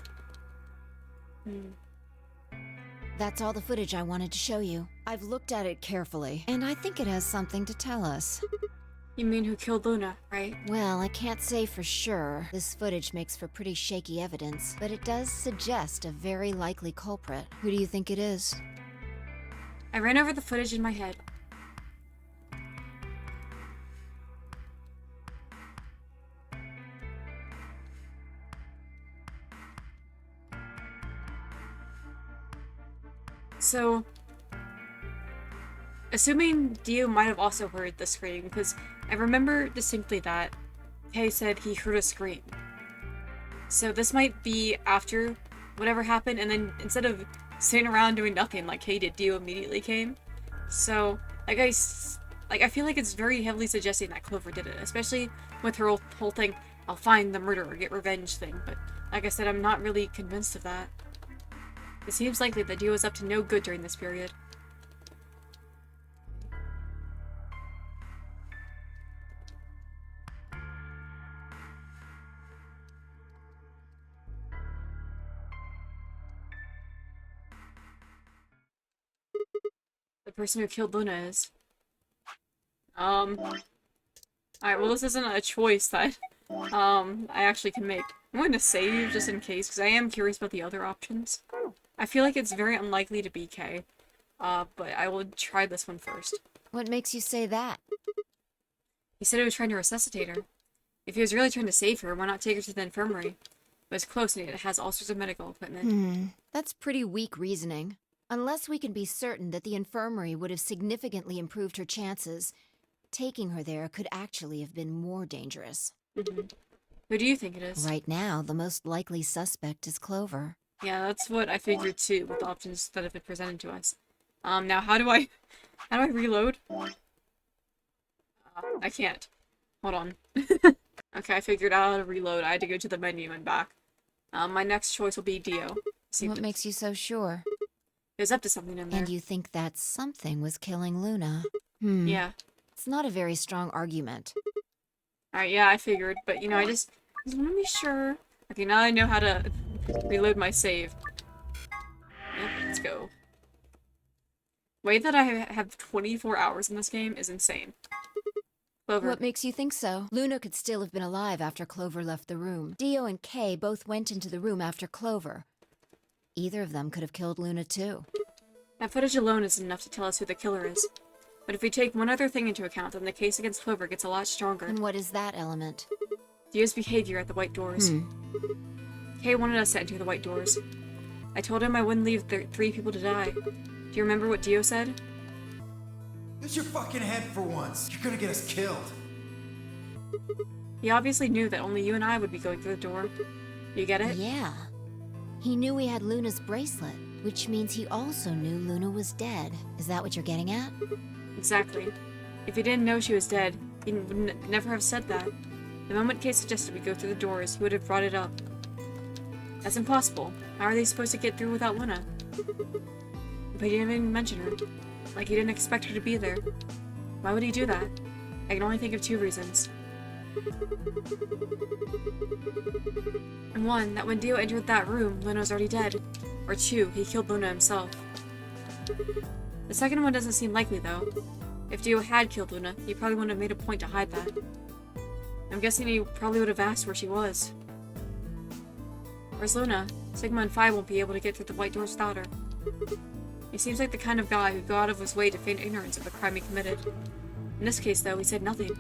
That's all the footage I wanted to show you. I've looked at it carefully, and I think it has something to tell us.
You mean who killed Luna, right?
Well, I can't say for sure. This footage makes for pretty shaky evidence, but it does suggest a very likely culprit. Who do you think it is?
I ran over the footage in my head. So, assuming Dio might have also heard the scream, because I remember distinctly that Kay said he heard a scream. So this might be after whatever happened, and then instead of sitting around doing nothing like Kay did, Dio immediately came. So, I feel like it's very heavily suggesting that Clover did it, especially with her whole thing, I'll find the murderer, get revenge thing, but like I said, I'm not really convinced of that. It seems likely that Dio was up to no good during this period. The person who killed Luna is. Alright, well this isn't a choice that, I actually can make. I'm going to save just in case, because I am curious about the other options. I feel like it's very unlikely to be Kay, but I will try this one first.
What makes you say that?
He said he was trying to resuscitate her. If he was really trying to save her, why not take her to the infirmary? It was close and it has all sorts of medical equipment.
That's pretty weak reasoning. Unless we can be certain that the infirmary would have significantly improved her chances, taking her there could actually have been more dangerous.
Who do you think it is?
Right now, the most likely suspect is Clover.
Yeah, that's what I figured too, with the options that have been presented to us. Now how do I reload? I can't. Hold on. Okay, I figured out how to reload. I had to go to the menu and back. My next choice will be Dio.
What makes you so sure?
It was up to something in there.
And you think that something was killing Luna?
Yeah.
It's not a very strong argument.
Alright, yeah, I figured, but you know, I just want to be sure. Okay, now I know how to reload my save. Yep, let's go. The way that I have 24 hours in this game is insane. Clover.
What makes you think so? Luna could still have been alive after Clover left the room. Dio and Kay both went into the room after Clover. Either of them could have killed Luna too.
That footage alone isn't enough to tell us who the killer is. But if we take one other thing into account, then the case against Clover gets a lot stronger.
And what is that element?
Dio's behavior at the White Doors. Kay wanted us to enter the White Doors. I told him I wouldn't leave 3 people to die. Do you remember what Dio said?
Use your fucking head for once. You're gonna get us killed.
He obviously knew that only you and I would be going through the door. You get it?
Yeah. He knew we had Luna's bracelet, which means he also knew Luna was dead. Is that what you're getting at?
Exactly. If he didn't know she was dead, he would never have said that. The moment Kay suggested we go through the doors, he would have brought it up. That's impossible. How are they supposed to get through without Luna? But he didn't even mention her. Like he didn't expect her to be there. Why would he do that? I can only think of 2 reasons. And 1, that when Dio entered that room, Luna was already dead. Or 2, he killed Luna himself. The second one doesn't seem likely, though. If Dio had killed Luna, he probably wouldn't have made a point to hide that. I'm guessing he probably would have asked where she was. Where's Luna? Sigma and Phi won't be able to get through the White Doors without her. He seems like the kind of guy who'd go out of his way to feign ignorance of the crime he committed. In this case, though, he said nothing.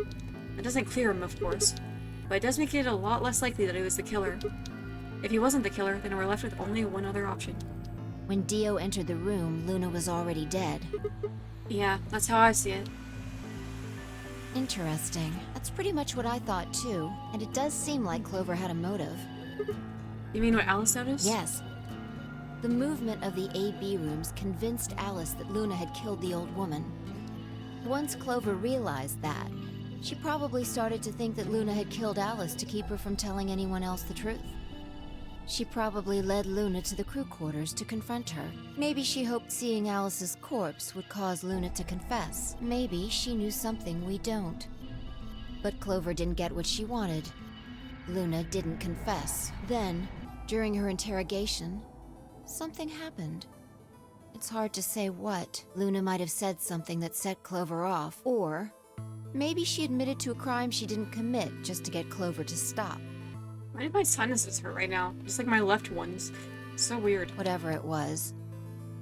That doesn't clear him, of course, but it does make it a lot less likely that he was the killer. If he wasn't the killer, then we're left with only one other option.
When Dio entered the room, Luna was already dead.
Yeah, that's how I see it.
Interesting. That's pretty much what I thought too, and it does seem like Clover had a motive.
You mean what Alice noticed?
Yes. The movement of the A-B rooms convinced Alice that Luna had killed the old woman. Once Clover realized that, she probably started to think that Luna had killed Alice to keep her from telling anyone else the truth. She probably led Luna to the crew quarters to confront her. Maybe she hoped seeing Alice's corpse would cause Luna to confess. Maybe she knew something we don't. But Clover didn't get what she wanted. Luna didn't confess. Then, during her interrogation, something happened. It's hard to say what. Luna might have said something that set Clover off, or maybe she admitted to a crime she didn't commit just to get Clover to stop.
Why do my sinuses hurt right now? Just like my left ones. So weird.
Whatever it was,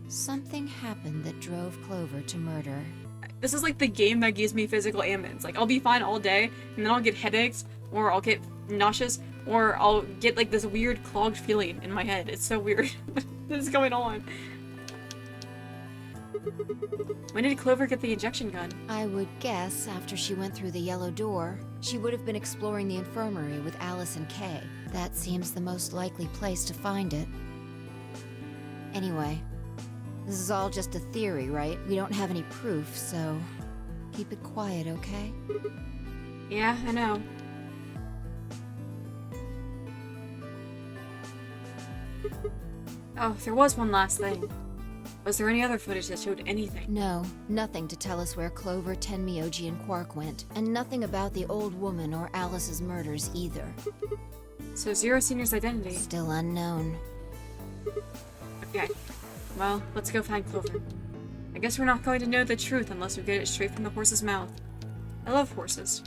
something happened that drove Clover to murder.
This is like the game that gives me physical ailments. Like, I'll be fine all day, and then I'll get headaches, or I'll get nauseous, or I'll get like this weird clogged feeling in my head. It's so weird. What is going on? When did Clover get the injection gun?
I would guess after she went through the yellow door, she would have been exploring the infirmary with Alice and Kay. That seems the most likely place to find it. Anyway, this is all just a theory, right? We don't have any proof, so keep it quiet, okay?
Yeah, I know. Oh, there was one last thing. Was there any other footage that showed anything?
No, nothing to tell us where Clover, Tenmyoji, and Quark went, and nothing about the old woman or Alice's murders either.
So Zero Senior's identity?
Still unknown.
Okay. Well, let's go find Clover. I guess we're not going to know the truth unless we get it straight from the horse's mouth. I love horses.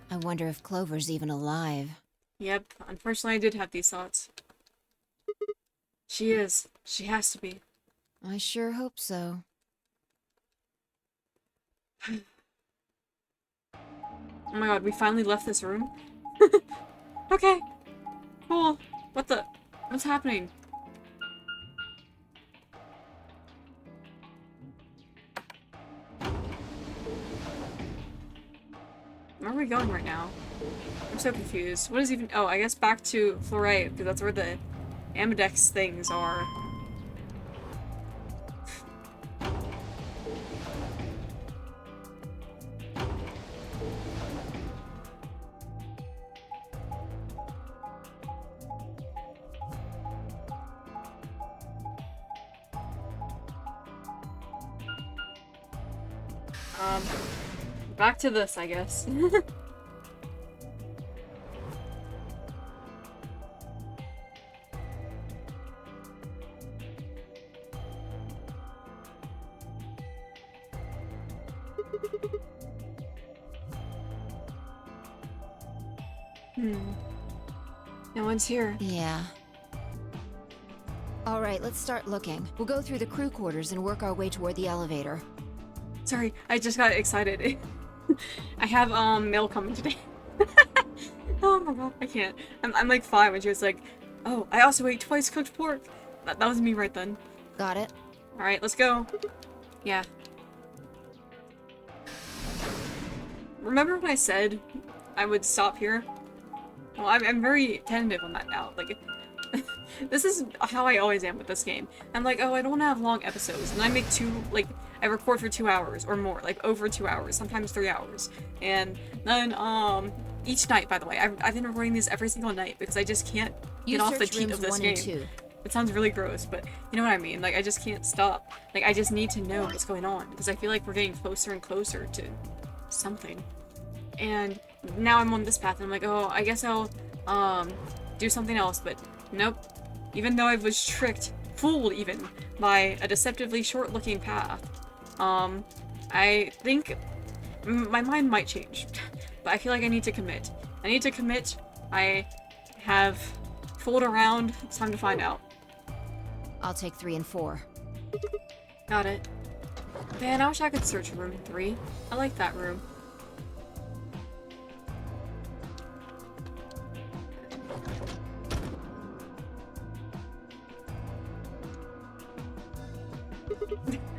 I wonder if Clover's even alive.
Yep, unfortunately I did have these thoughts. She is. She has to be.
I sure hope so.
Oh my god, we finally left this room? Okay. Cool. What the? What's happening? Where are we going right now? I'm so confused. What is even- oh, I guess back to Florey, because that's where the Amadex things are. Back to this, I guess. No one's here.
Yeah. All right, let's start looking. We'll go through the crew quarters and work our way toward the elevator.
Sorry, I just got excited. I have, mail coming today. Oh my god, I can't. I'm like 5 when she was like, oh, I also ate twice cooked pork. That was me right then.
Got it?
Alright, let's go. Yeah. Remember when I said I would stop here? Well, I'm very tentative on that now. Like, this is how I always am with this game. I'm like, oh, I don't want to have long episodes. And I make I record for 2 hours or more. Like, over 2 hours. Sometimes 3 hours. And then, each night, by the way. I've been recording these every single night because I just can't get off the teeth of this game. It sounds really gross, but you know what I mean. Like, I just can't stop. Like, I just need to know what's going on. Because I feel like we're getting closer and closer to something. And now I'm on this path, and I'm like, oh, I guess I'll, do something else, but nope. Even though I was tricked, fooled even, by a deceptively short-looking path, I think my mind might change, but I feel like I need to commit. I need to commit. I have fooled around. It's time to find out.
I'll take 3 and 4.
Got it. Man, I wish I could search room 3. I like that room.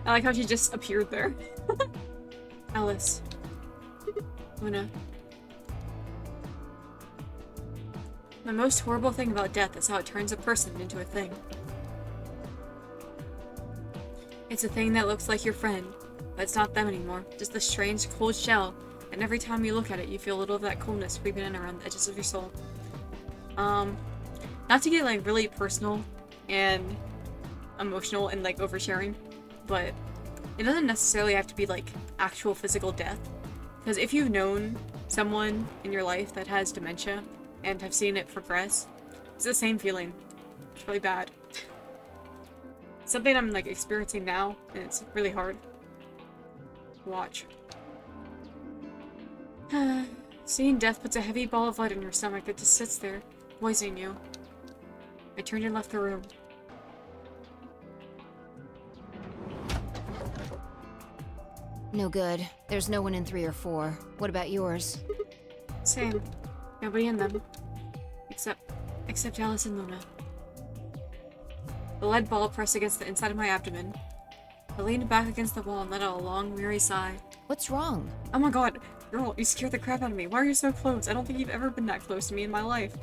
I like how she just appeared there. Alice. Luna. The most horrible thing about death is how it turns a person into a thing. It's a thing that looks like your friend, but it's not them anymore. Just the strange, cold shell, and every time you look at it, you feel a little of that coolness creeping in around the edges of your soul. Not to get, like, really personal and emotional and, like, oversharing, but it doesn't necessarily have to be, like, actual physical death. Because if you've known someone in your life that has dementia and have seen it progress, it's the same feeling. It's really bad. Something I'm, like, experiencing now, and it's really hard. Watch. Seeing death puts a heavy ball of lead in your stomach that just sits there, poisoning you. I turned and left the room.
No good. There's no one in 3 or 4. What about yours?
Same. Nobody in them. Except Alice and Luna. The lead ball pressed against the inside of my abdomen. I leaned back against the wall and let out a long, weary sigh.
What's wrong?
Oh my god, girl, you scared the crap out of me. Why are you so close? I don't think you've ever been that close to me in my life.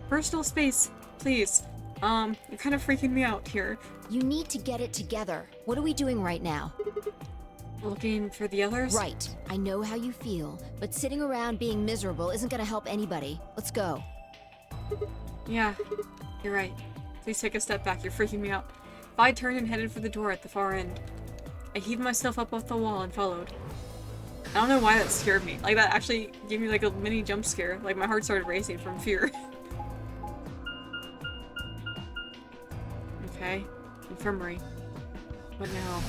Personal space, please. You're kind of freaking me out here.
You need to get it together. What are we doing right now?
Looking for the others?
Right. I know how you feel, but sitting around being miserable isn't gonna help anybody. Let's go.
Yeah, you're right. Please take a step back, you're freaking me out. I turned and headed for the door at the far end. I heaved myself up off the wall and followed. I don't know why that scared me. Like, that actually gave me like a mini jump scare. Like, my heart started racing from fear. Okay. Infirmary. What now?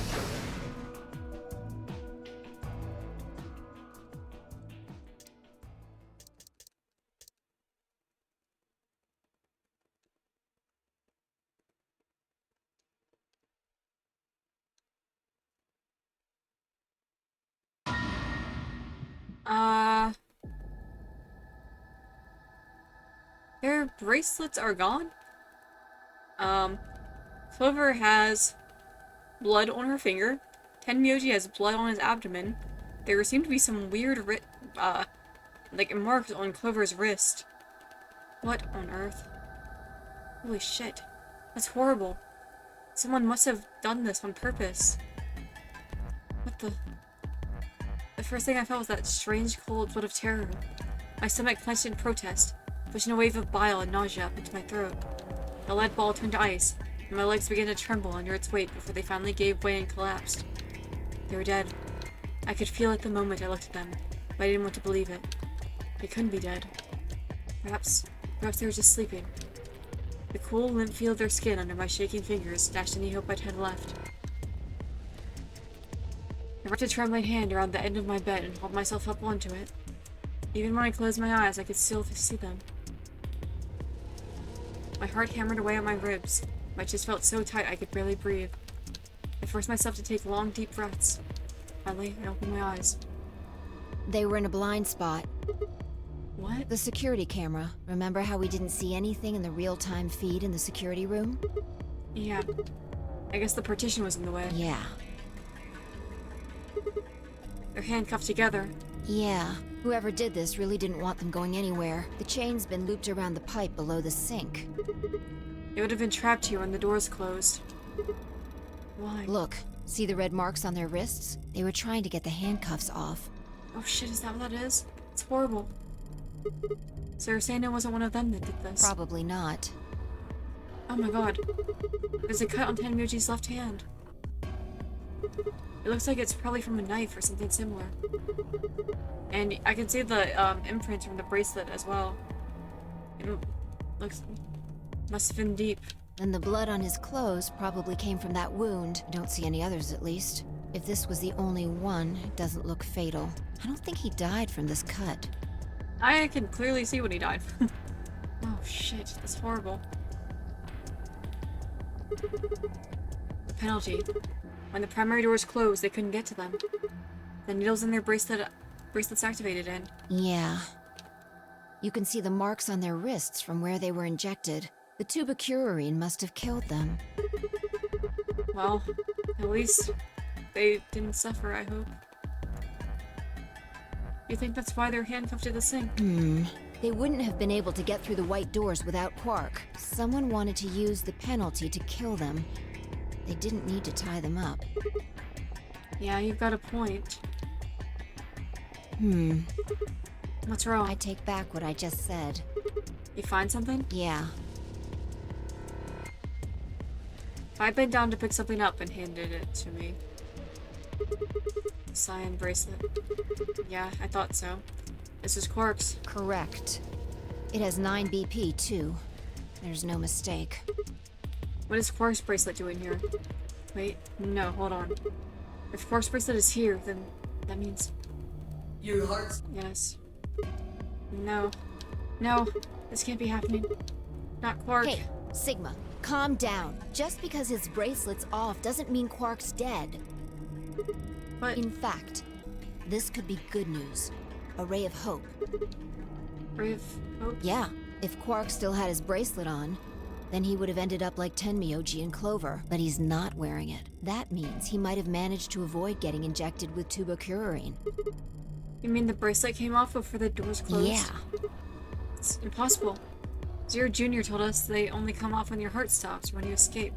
Uh, their bracelets are gone. Clover has blood on her finger. Tenmyoji has blood on his abdomen. There seem to be some weird like marks on Clover's wrist. What on earth? Holy shit. That's horrible. Someone must have done this on purpose. What the? The first thing I felt was that strange cold sweat of terror. My stomach clenched in protest, pushing a wave of bile and nausea up into my throat. The lead ball turned to ice, and my legs began to tremble under its weight before they finally gave way and collapsed. They were dead. I could feel it the moment I looked at them, but I didn't want to believe it. They couldn't be dead. Perhaps they were just sleeping. The cool, limp feel of their skin under my shaking fingers dashed any hope I'd had left. I wrapped a trembling hand around the end of my bed and hauled myself up onto it. Even when I closed my eyes, I could still see them. My heart hammered away at my ribs. My chest felt so tight I could barely breathe. I forced myself to take long, deep breaths. Finally, I opened my eyes.
They were in a blind spot.
What?
The security camera. Remember how we didn't see anything in the real-time feed in the security room?
Yeah. I guess the partition was in the way.
Yeah.
They're handcuffed together.
Yeah. Whoever did this really didn't want them going anywhere. The chain's been looped around the pipe below the sink.
They would have been trapped here when the doors closed. Why?
Look, see the red marks on their wrists? They were trying to get the handcuffs off.
Oh shit, is that what that is? It's horrible. So you're saying it wasn't one of them that did this?
Probably not.
Oh my god. There's a cut on Tenmyoji's left hand. It looks like it's probably from a knife or something similar. And I can see the imprint from the bracelet as well. It looks... must have been deep.
And the blood on his clothes probably came from that wound. I don't see any others, at least. If this was the only one, it doesn't look fatal. I don't think he died from this cut.
I can clearly see when he died. Oh shit, that's horrible. The penalty. When the primary doors closed, they couldn't get to them. The needles in their bracelets activated and...
Yeah. You can see the marks on their wrists from where they were injected. The tubocurarine must have killed them.
Well, at least they didn't suffer, I hope. You think that's why they're handcuffed to the sink?
They wouldn't have been able to get through the white doors without Quark. Someone wanted to use the penalty to kill them. They didn't need to tie them up.
Yeah, you've got a point. What's wrong?
I take back what I just said.
You find something?
Yeah.
I bent down to pick something up and handed it to me. Cyan bracelet. Yeah, I thought so. This is Quark's.
Correct. It has 9 BP, too. There's no mistake.
What is Quark's bracelet doing here? Wait, no, hold on. If Quark's bracelet is here, then that means...
Your heart's...
Yes. No. No, this can't be happening. Not Quark.
Hey, Sigma, calm down. Just because his bracelet's off doesn't mean Quark's dead.
But...
In fact, this could be good news. A ray of hope.
Ray of hope?
Yeah, if Quark still had his bracelet on, then he would have ended up like Tenmyoji and Clover, but he's not wearing it. That means he might have managed to avoid getting injected with tubocurarine.
You mean the bracelet came off before the doors closed?
Yeah.
It's impossible. Zero Jr. told us they only come off when your heart stops, or when you escape.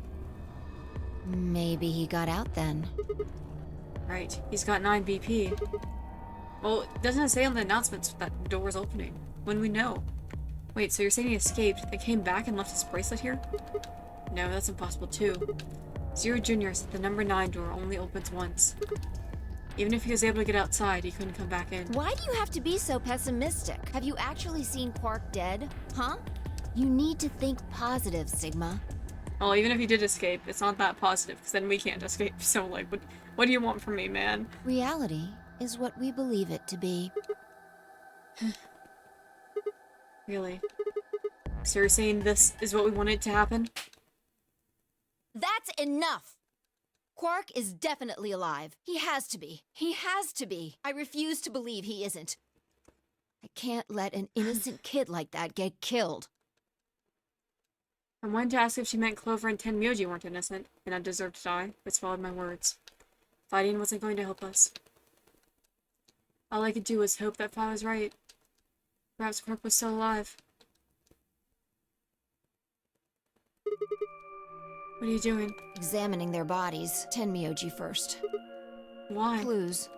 Maybe he got out then.
Right, he's got 9 BP. Well, doesn't it say on the announcements that the door was opening? When we know? Wait, so you're saying he escaped, then came back and left his bracelet here? No, that's impossible too. Zero Jr. said the number 9 door only opens once. Even if he was able to get outside, he couldn't come back in.
Why do you have to be so pessimistic? Have you actually seen Quark dead? Huh? You need to think positive, Sigma.
Well, even if he did escape, it's not that positive, because then we can't escape. So, like, what do you want from me, man?
Reality is what we believe it to be.
Really? So you're saying this is what we wanted to happen?
That's enough! Quark is definitely alive. He has to be. He has to be. I refuse to believe he isn't. I can't let an innocent kid like that get killed.
I wanted to ask if she meant Clover and Tenmyoji weren't innocent, and I deserved to die, but swallowed my words. Fighting wasn't going to help us. All I could do was hope that Fi was right. Perhaps Quark was still alive. What are you doing?
Examining their bodies. Tenmyoji first.
Why?
Clues.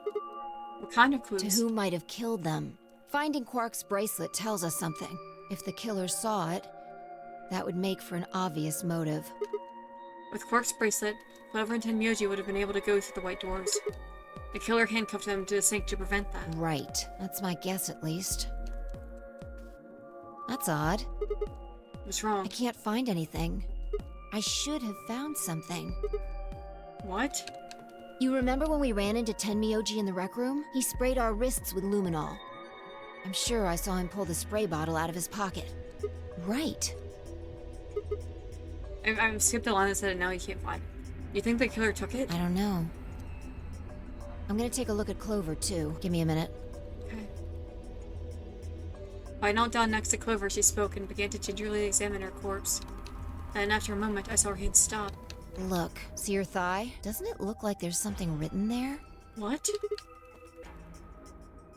What kind of
To
clues?
who might have killed them. Finding Quark's bracelet tells us something. If the killer saw it, that would make for an obvious motive.
With Quark's bracelet, Clover and Tenmyoji would have been able to go through the white doors. The killer handcuffed them to the sink to prevent that.
Right. That's my guess, at least. That's odd.
What's
I
wrong?
can't find anything. I should have found something.
What?
You remember when we ran into Tenmyoji in the rec room? He sprayed our wrists with luminol. I'm sure I saw him pull the spray bottle out of his pocket. Right.
I skipped the line that said it, now you can't find it. You think the killer took it?
I don't know. I'm gonna take a look at Clover, too. Give me a minute.
Okay. I knelt down next to Clover, she spoke and began to gingerly examine her corpse. Then after a moment, I saw her hand stop.
Look, see your thigh? Doesn't it look like there's something written there?
What?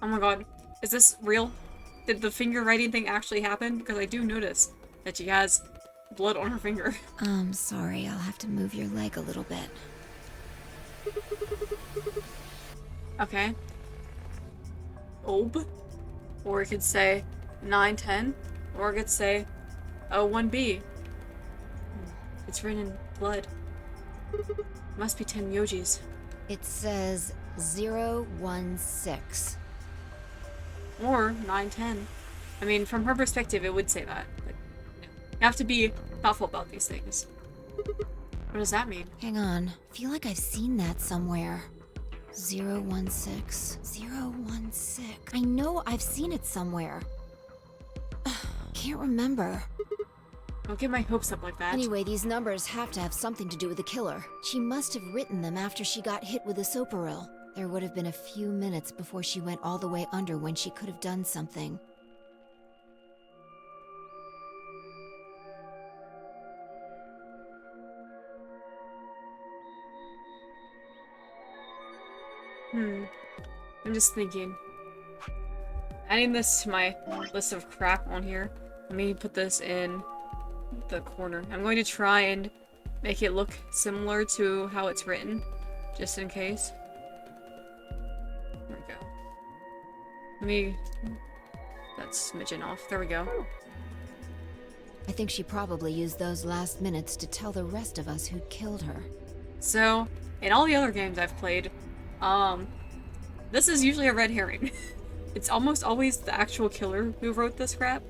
Oh my god. Is this real? Did the finger writing thing actually happen? Because I do notice that she has blood on her finger.
Sorry, I'll have to move your leg a little bit.
Okay. Ob. Or it could say 910. Or it could say 01B. It's written in blood. Must be Tenmyoji's.
It says 016.
Or 910. I mean, from her perspective, it would say that. But, you have to be thoughtful about these things. What does that mean?
Hang on. I feel like I've seen that somewhere. 016. 016. I know I've seen it somewhere. Can't remember.
Don't get my hopes up like that.
Anyway, these numbers have to have something to do with the killer. She must have written them after she got hit with a soparil. There would have been a few minutes before she went all the way under when she could have done something.
I'm just thinking. Adding this to my list of crap on here. Let me put this in the corner. I'm going to try and make it look similar to how it's written, just in case. There we go. Let me... that smidgen off. There we go.
I think she probably used those last minutes to tell the rest of us who'd killed her.
So, in all the other games I've played, this is usually a red herring. It's almost always the actual killer who wrote this crap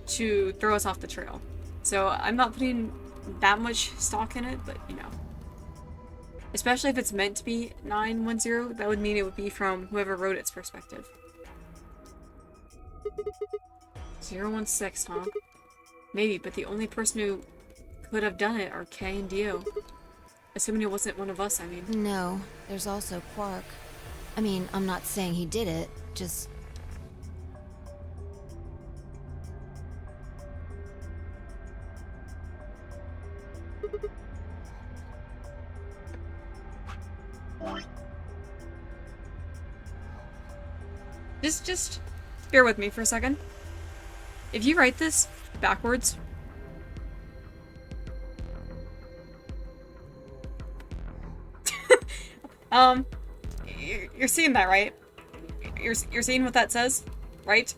to throw us off the trail. So I'm not putting that much stock in it, but you know. Especially if it's meant to be 910, that would mean it would be from whoever wrote its perspective. 016, huh? Maybe, but the only person who could have done it are Kay and Dio. Assuming it wasn't one of us, I mean.
No, there's also Quark. I mean, I'm not saying he did it, just...
Just bear with me for a second. If you write this backwards, you're seeing that, right? You're seeing what that says, right?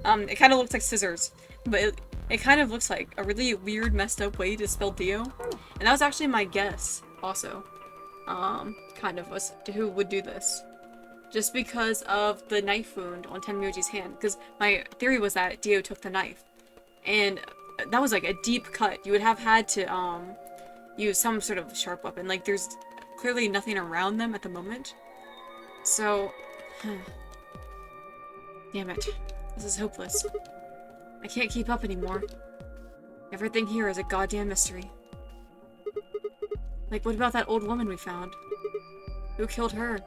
It kind of looks like scissors, but it kind of looks like a really weird, messed up way to spell Dio, and that was actually my guess, also. Kind of was who would do this. Just because of the knife wound on Tenmyoji's hand. Because my theory was that Dio took the knife. And that was like a deep cut. You would have had to use some sort of sharp weapon. Like there's clearly nothing around them at the moment. So, damn it. This is hopeless. I can't keep up anymore. Everything here is a goddamn mystery. Like, what about that old woman we found? Who killed her?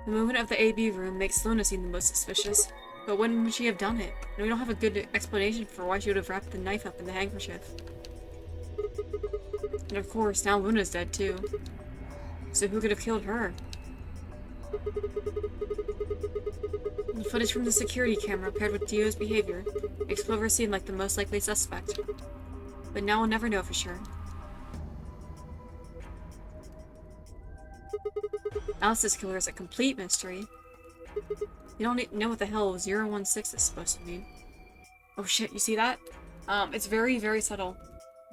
The movement of the AB room makes Luna seem the most suspicious. But when would she have done it? And we don't have a good explanation for why she would have wrapped the knife up in the handkerchief. And of course, now Luna's dead too. So who could have killed her? The footage from the security camera paired with Dio's behavior makes Clover seem like the most likely suspect. But now we'll never know for sure. Alice's killer is a complete mystery. You don't know what the hell 016 is supposed to mean. Oh shit, you see that? It's very, very subtle.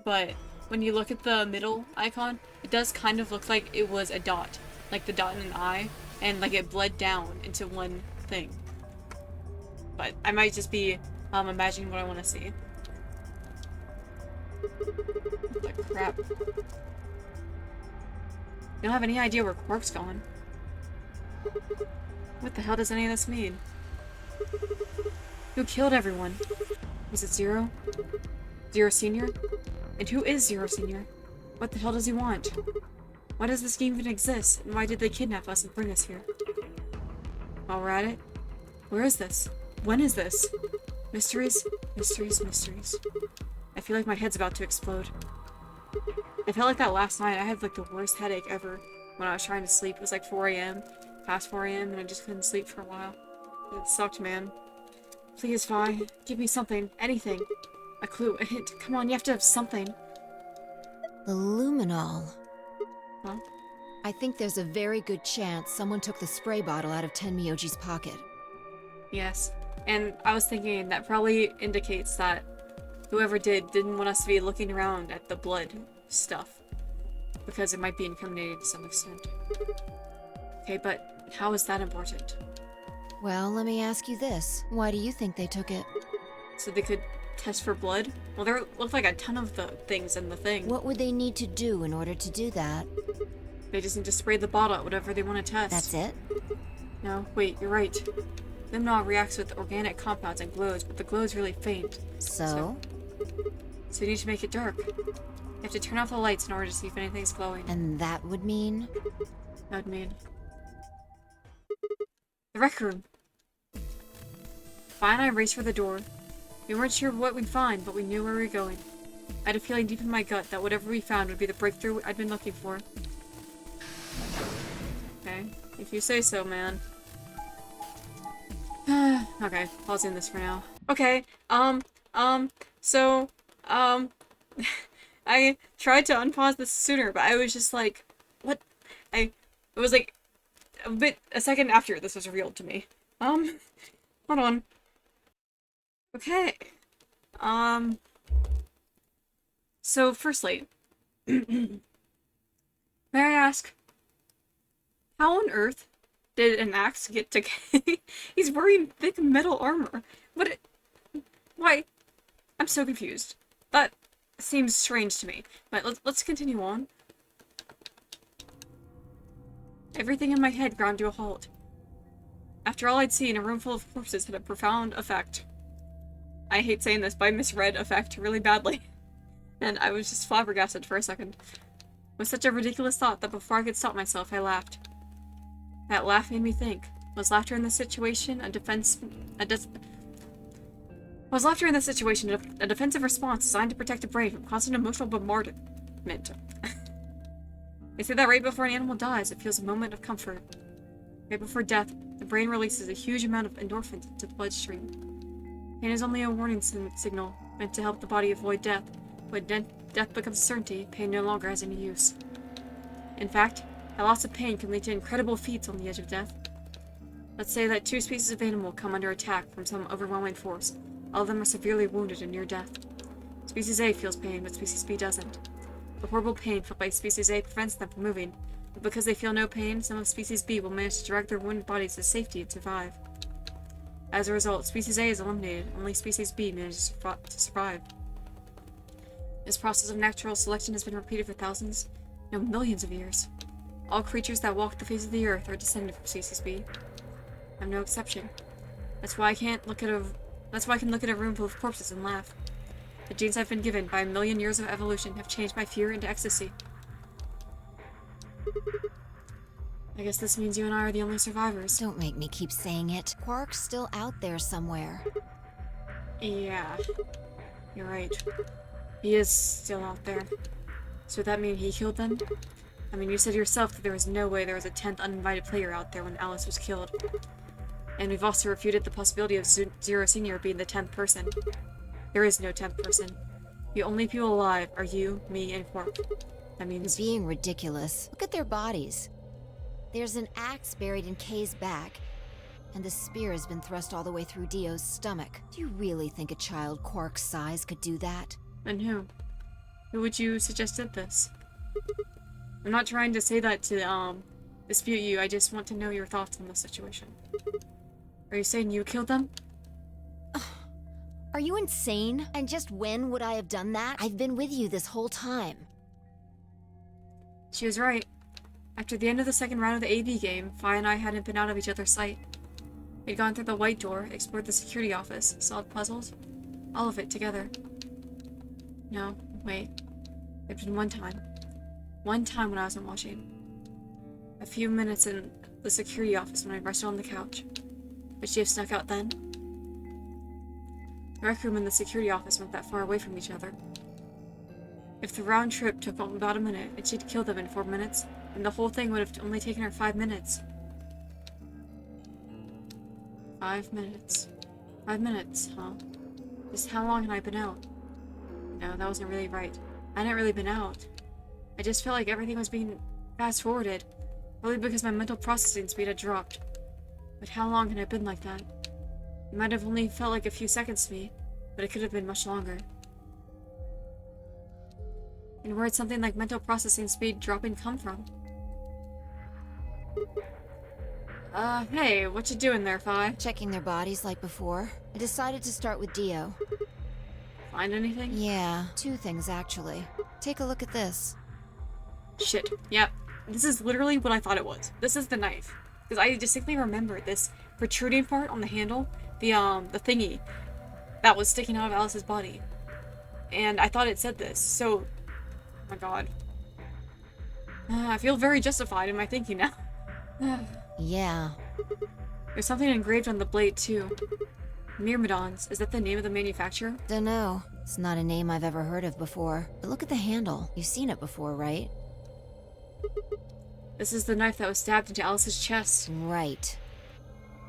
But when you look at the middle icon, it does kind of look like it was a dot. Like the dot in an eye, and like it bled down into one thing. But I might just be imagining what I want to see. What the crap? You don't have any idea where Quark's going. What the hell does any of this mean? Who killed everyone? Was it Zero? Zero Senior? And who is Zero Senior? What the hell does he want? Why does this game even exist? And why did they kidnap us and bring us here? While we're at it, where is this? When is this? Mysteries? Mysteries, mysteries. I feel like my head's about to explode. I felt like that last night. I had like the worst headache ever when I was trying to sleep. It was like 4 a.m. Past 4 a.m. and I just couldn't sleep for a while. It sucked, man. Please, Vi, give me something. Anything. A clue, a hint. Come on, you have to have something.
The luminol.
Huh?
I think there's a very good chance someone took the spray bottle out of Tenmyoji's pocket.
Yes. And I was thinking that probably indicates that whoever didn't want us to be looking around at the blood stuff. Because it might be incriminating to some extent. Okay, but how is that important?
Well, let me ask you this. Why do you think they took it?
So they could test for blood? Well, there looked like a ton of the things in the thing.
What would they need to do in order to do that?
They just need to spray the bottle at whatever they want to test.
That's it?
No, wait, you're right. Limnol reacts with organic compounds and glows, but the glow is really faint.
So
you need to make it dark. You have to turn off the lights in order to see if anything's glowing.
And that would mean?
That would mean... the rec room! Vi and I raced for the door. We weren't sure what we'd find, but we knew where we were going. I had a feeling deep in my gut that whatever we found would be the breakthrough I'd been looking for. Okay, if you say so, man. Okay, pausing this for now. Okay, I tried to unpause this sooner, but I was just like, what? It was like, a second after this was revealed to me. Hold on. Okay. So firstly, may I ask, how on earth did an axe get to Kay? He's wearing thick metal armor. Why? I'm so confused. That seems strange to me. But let's continue on. Everything in my head ground to a halt. After all I'd seen, a room full of corpses had a profound effect. I hate saying this, but I misread effect really badly. And I was just flabbergasted for a second. With such a ridiculous thought that before I could stop myself, I laughed. That laugh made me think. Was laughter in this situation a defensive response designed to protect the brain from constant emotional bombardment? They say that right before an animal dies, it feels a moment of comfort. Right before death, the brain releases a huge amount of endorphins into the bloodstream. Pain is only a warning signal, meant to help the body avoid death. When death becomes a certainty, pain no longer has any use. In fact, a loss of pain can lead to incredible feats on the edge of death. Let's say that two species of animal come under attack from some overwhelming force. All of them are severely wounded and near death. Species A feels pain, but Species B doesn't. The horrible pain felt by Species A prevents them from moving, but because they feel no pain, some of Species B will manage to drag their wounded bodies to safety and survive. As a result, Species A is eliminated, only Species B manages to survive. This process of natural selection has been repeated for thousands, no, millions of years. All creatures that walk the face of the earth are descended from Species B. I'm no exception. That's why I can look at a room full of corpses and laugh. The genes I've been given by a million years of evolution have changed my fear into ecstasy. I guess this means you and I are the only survivors.
Don't make me keep saying it. Quark's still out there somewhere.
Yeah. You're right. He is still out there. So would that mean he killed them? I mean, you said yourself that there was no way there was a 10th uninvited player out there when Alice was killed. And we've also refuted the possibility of Zero Senior being the 10th person. There is no 10th person. The only people alive are you, me, and Quark. That means...
You're being ridiculous. Look at their bodies. There's an axe buried in Kay's back, and the spear has been thrust all the way through Dio's stomach. Do you really think a child Quark's size could do that?
And who? Who would you suggest did this? I'm not trying to say that to, dispute you. I just want to know your thoughts on the situation. Are you saying you killed them?
Are you insane? And just when would I have done that? I've been with you this whole time.
She was right. After the end of the second round of the AB game, Fi and I hadn't been out of each other's sight. We'd gone through the white door, explored the security office, solved puzzles. All of it together. No, wait. There'd been one time. One time when I wasn't watching. A few minutes in the security office when I rested on the couch. Would she have snuck out then? The rec room and the security office weren't that far away from each other. If the round trip took about a minute and she'd killed them in 4 minutes, then the whole thing would have only taken her 5 minutes. 5 minutes. 5 minutes, huh? Just how long had I been out? No, that wasn't really right. I hadn't really been out. I just felt like everything was being fast-forwarded, probably because my mental processing speed had dropped. But how long had I been like that? It might have only felt like a few seconds to me, but it could have been much longer. And where'd something like mental processing speed dropping come from? Hey, what you doing there, Fi?
Checking their bodies like before. I decided to start with Dio.
Find anything?
Yeah, 2 things actually. Take a look at this.
Shit. Yep. This is literally what I thought it was. This is the knife. Because I distinctly remember this protruding part on the handle, the thingy that was sticking out of Alice's body. And I thought it said this, so... Oh my god. I feel very justified in my thinking now.
Yeah.
There's something engraved on the blade, too. Myrmidons. Is that the name of the manufacturer?
Dunno. It's not a name I've ever heard of before. But look at the handle. You've seen it before, right?
This is the knife that was stabbed into Alice's chest.
Right.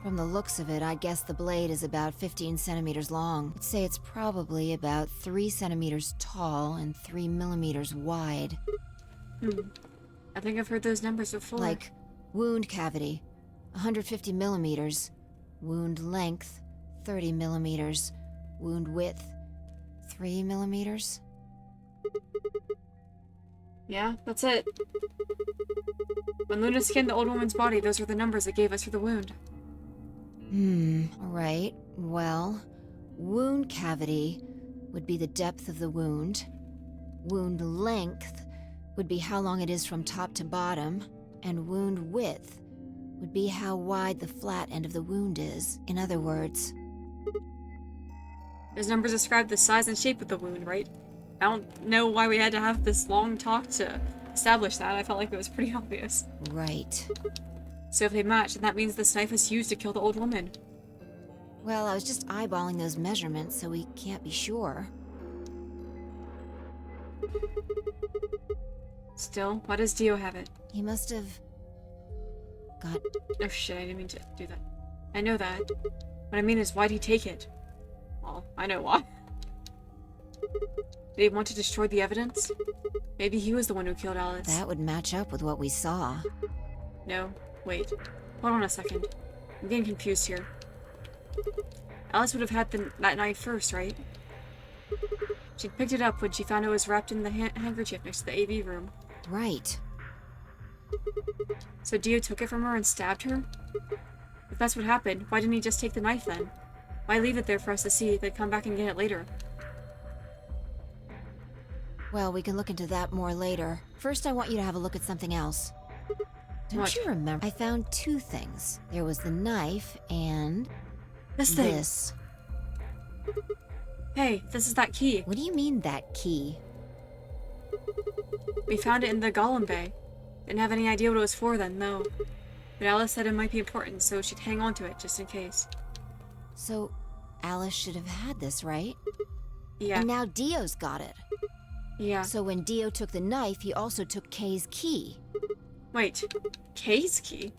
From the looks of it, I guess the blade is about 15 centimeters long. I'd say it's probably about 3 centimeters tall and 3 millimeters wide.
I think I've heard those numbers before.
Like, wound cavity, 150 millimeters. Wound length, 30 millimeters. Wound width, 3 millimeters.
Yeah, that's it. When Luna scanned the old woman's body, those were the numbers it gave us for the wound.
Right. Well, wound cavity would be the depth of the wound. Wound length would be how long it is from top to bottom. And wound width would be how wide the flat end of the wound is. In other words...
Those numbers describe the size and shape of the wound, right? I don't know why we had to have this long talk to establish that. I felt like it was pretty obvious.
Right.
So if they match, then that means this knife was used to kill the old woman.
Well, I was just eyeballing those measurements, so we can't be sure.
Still, why does Dio have it?
He must have... got...
Oh shit, I didn't mean to do that. I know that. What I mean is, why'd he take it? Well, I know why. Did he want to destroy the evidence? Maybe he was the one who killed Alice.
That would match up with what we saw.
No, wait. Hold on a second. I'm getting confused here. Alice would have had that knife first, right? She'd picked it up when she found it was wrapped in the handkerchief next to the AV room.
Right.
So Dio took it from her and stabbed her? If that's what happened, why didn't he just take the knife then? Why leave it there for us to see, then come back and get it later?
Well, we can look into that more later. First, I want you to have a look at something else. Don't
What?
you remember? I found 2 things. There was the knife and...
This thing!
this.
Hey, this is that key.
What do you mean, that key?
We found it in the Golem Bay. Didn't have any idea what it was for then, though. But Alice said it might be important, so she'd hang on to it just in case.
So, Alice should have had this, right?
Yeah.
And now Dio's got it.
Yeah.
So when Dio took the knife, he also took Kay's key.
Wait. Kay's key?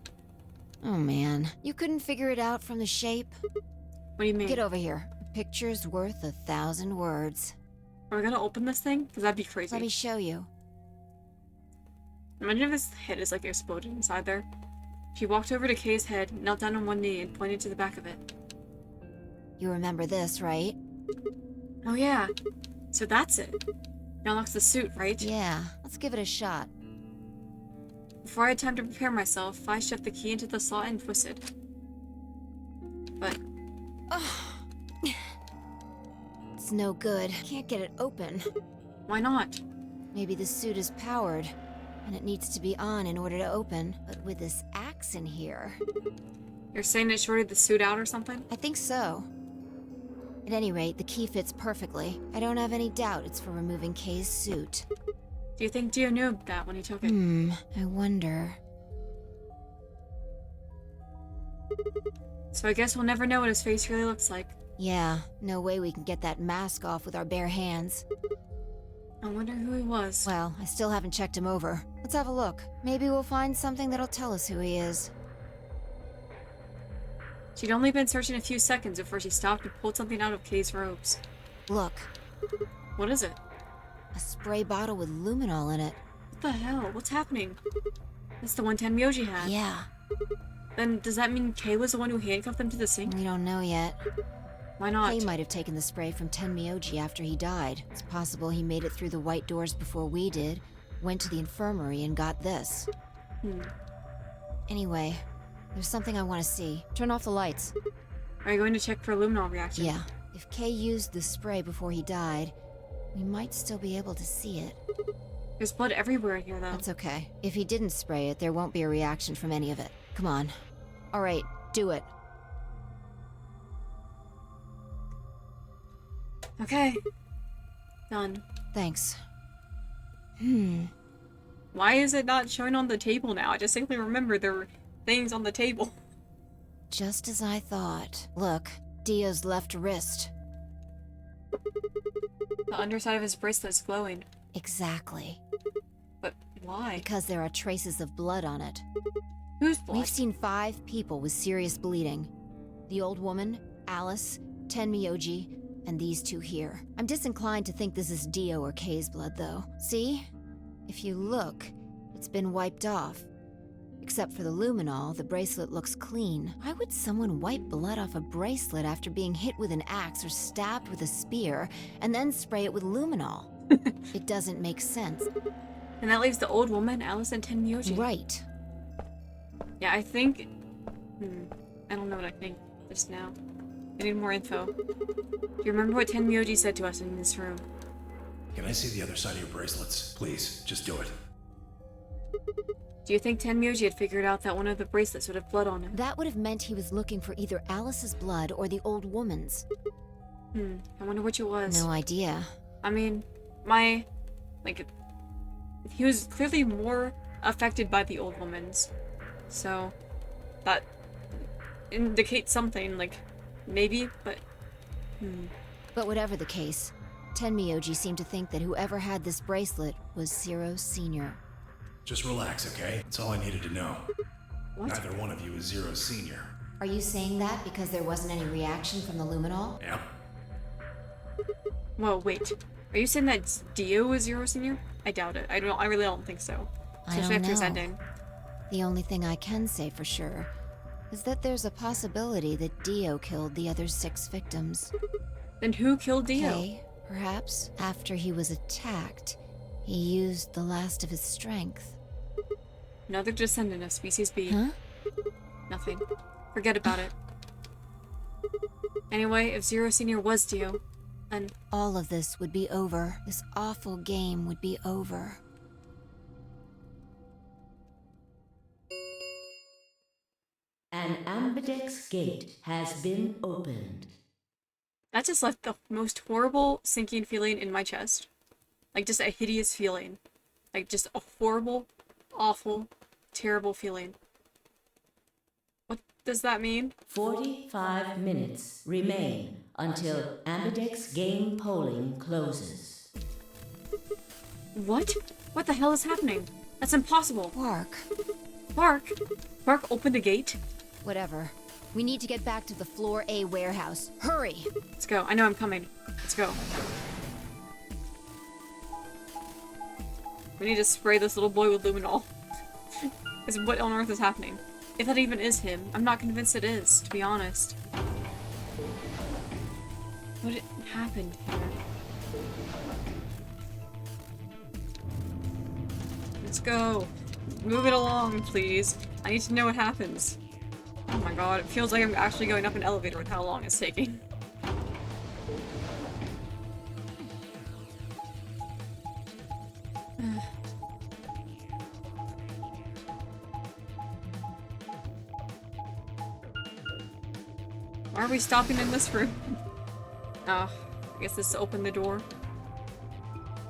Oh man, you couldn't figure it out from the shape?
What do you mean?
Get over here. A picture's worth 1,000 words.
Are we gonna open this thing? Because that'd be crazy.
Let me show you.
Imagine if this head is like exploded inside there. She walked over to Kay's head, knelt down on one knee, and pointed to the back of it.
You remember this, right?
Oh yeah. So that's it. It unlocks the suit, right?
Yeah, let's give it a shot.
Before I had time to prepare myself, I shoved the key into the slot and twisted. But
It's no good. Can't get it open.
why not?
Maybe the suit is powered, and it needs to be on in order to open. But with this axe in here...
You're saying it shorted the suit out or something?
I think so. At any rate, the key fits perfectly. I don't have any doubt it's for removing Kay's suit.
Do you think Dio knew that when he took it?
I wonder...
So I guess we'll never know what his face really looks like.
Yeah, no way we can get that mask off with our bare hands.
I wonder who he was.
Well, I still haven't checked him over. Let's have a look. Maybe we'll find something that'll tell us who he is.
She'd only been searching a few seconds before she stopped and pulled something out of Kay's robes.
Look,
What is it?
a spray bottle with luminol in it.
What the hell? What's happening? That's the one Tenmyoji had.
Yeah,
Then does that mean Kay was the one who handcuffed them to the sink?
we don't know yet.
Why not?
Kay might have taken the spray from Tenmyoji after he died. It's possible he made it through the white doors before we did, went to the infirmary and got this. Anyway, there's something I want to see. Turn off the lights.
Are you going to check for a luminol reaction?
Yeah, if Kay used the spray before he died, we might still be able to see it.
There's blood everywhere in here, though.
That's okay. If he didn't spray it, there won't be a reaction from any of it. Come on. All right, do it.
Okay. Done.
Thanks.
Why is it not showing on the table now? I distinctly remember there were things on the table.
Just as I thought. Look, Dio's left wrist.
The underside of his bracelet's glowing.
Exactly.
But why?
Because there are traces of blood on it.
Whose blood?
We've seen 5 people with serious bleeding. The old woman, Alice, Tenmyoji, and these 2 here. I'm disinclined to think this is Dio or Kay's blood, though. See? If you look, it's been wiped off. Except for the luminol, the bracelet looks clean. Why would someone wipe blood off a bracelet after being hit with an axe or stabbed with a spear, and then spray it with luminol? It doesn't make sense.
And that leaves the old woman, Alice, and Tenmyoji.
Right.
Yeah, I think... I don't know what I think just now. I need more info. Do you remember what Tenmyoji said to us in this room?
Can I see the other side of your bracelets? Please, just do it.
Do you think Tenmyoji had figured out that one of the bracelets would have blood on it?
That would have meant he was looking for either Alice's blood or the old woman's.
I wonder which it was.
No idea.
I mean, he was clearly more affected by the old woman's. So, that indicates something, maybe, but...
But whatever the case, Tenmyoji seemed to think that whoever had this bracelet was Zero Senior.
Just relax, okay? That's all I needed to know.
What?
Neither one of you is Zero Senior.
Are you saying that because there wasn't any reaction from the luminol?
Yeah?
Whoa, wait. Are you saying that Dio was Zero Senior? I doubt it. I really don't think so.
I
Especially
don't
after his
know.
ending.
The only thing I can say for sure is that there's a possibility that Dio killed the other 6 victims.
Then who killed Dio?
Kay, perhaps. After he was attacked, he used the last of his strength.
Another descendant of Species B.
Huh?
Nothing. Forget about it. Anyway, if Zero Senior was Dio, then...
All of this would be over. This awful game would be over.
An ambidex gate has been opened.
That just left the most horrible sinking feeling in my chest. Like, just a hideous feeling. Like, just a horrible, awful, terrible feeling. What does that mean?
45 minutes remain until Ambidex game polling closes.
What? What the hell is happening? That's impossible.
Quark.
Bark? Bark, open the gate?
Whatever. We need to get back to the Floor A warehouse. Hurry!
Let's go. I know I'm coming. Let's go. We need to spray this little boy with luminol. Because what on earth is happening? If that even is him, I'm not convinced it is, to be honest. What happened here? Let's go. Move it along, please. I need to know what happens. Oh my god, it feels like I'm actually going up an elevator with how long it's taking. Why are we stopping in this room? Oh, I guess this is to open the door.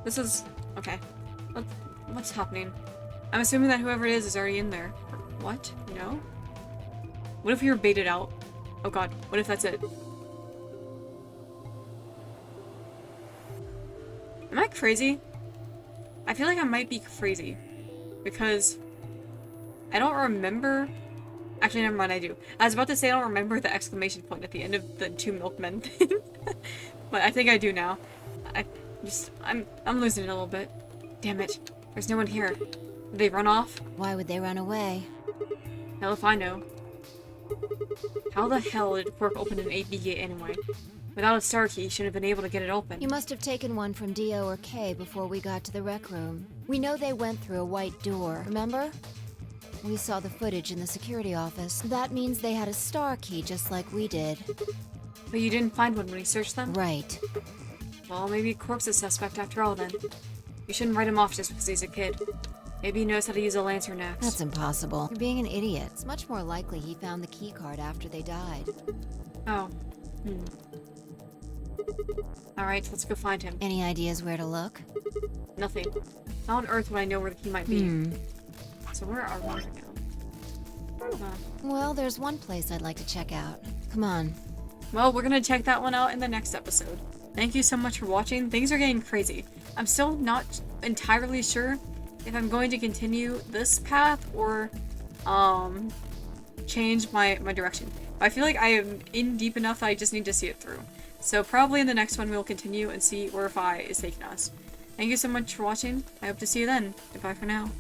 This is... okay. What's happening? I'm assuming that whoever it is already in there. What? No? What if we were baited out? Oh god, what if that's it? Am I crazy? I feel like I might be crazy. Because... I don't remember... Actually, never mind, I do. I was about to say I don't remember the exclamation point at the end of the two milkmen thing. But I think I do now. I'm losing it a little bit. Damn it. There's no one here. Did they run off?
Why would they run away?
Hell if I know. How the hell did Quark open an AB gate anyway? Without a star key, he shouldn't have been able to get it open.
You must have taken one from Dio or K before we got to the rec room. We know they went through a white door, remember? We saw the footage in the security office. That means they had a star key just like we did.
But you didn't find one when you searched them?
Right.
Well, maybe Quark's a suspect after all then. You shouldn't write him off just because he's a kid. Maybe he knows how to use a lantern next.
That's impossible. You're being an idiot. It's much more likely he found the key card after they died.
Oh. Alright, let's go find him.
Any ideas where to look?
Nothing. How on earth would I know where the key might be? So where are we now?
Well, there's one place I'd like to check out. Come on.
Well, we're gonna check that one out in the next episode. Thank you so much for watching. Things are getting crazy. I'm still not entirely sure if I'm going to continue this path or change my direction. I feel like I am in deep enough that I just need to see it through. So probably in the next one we'll continue and see where Phi is taking us. Thank you so much for watching. I hope to see you then. Goodbye for now.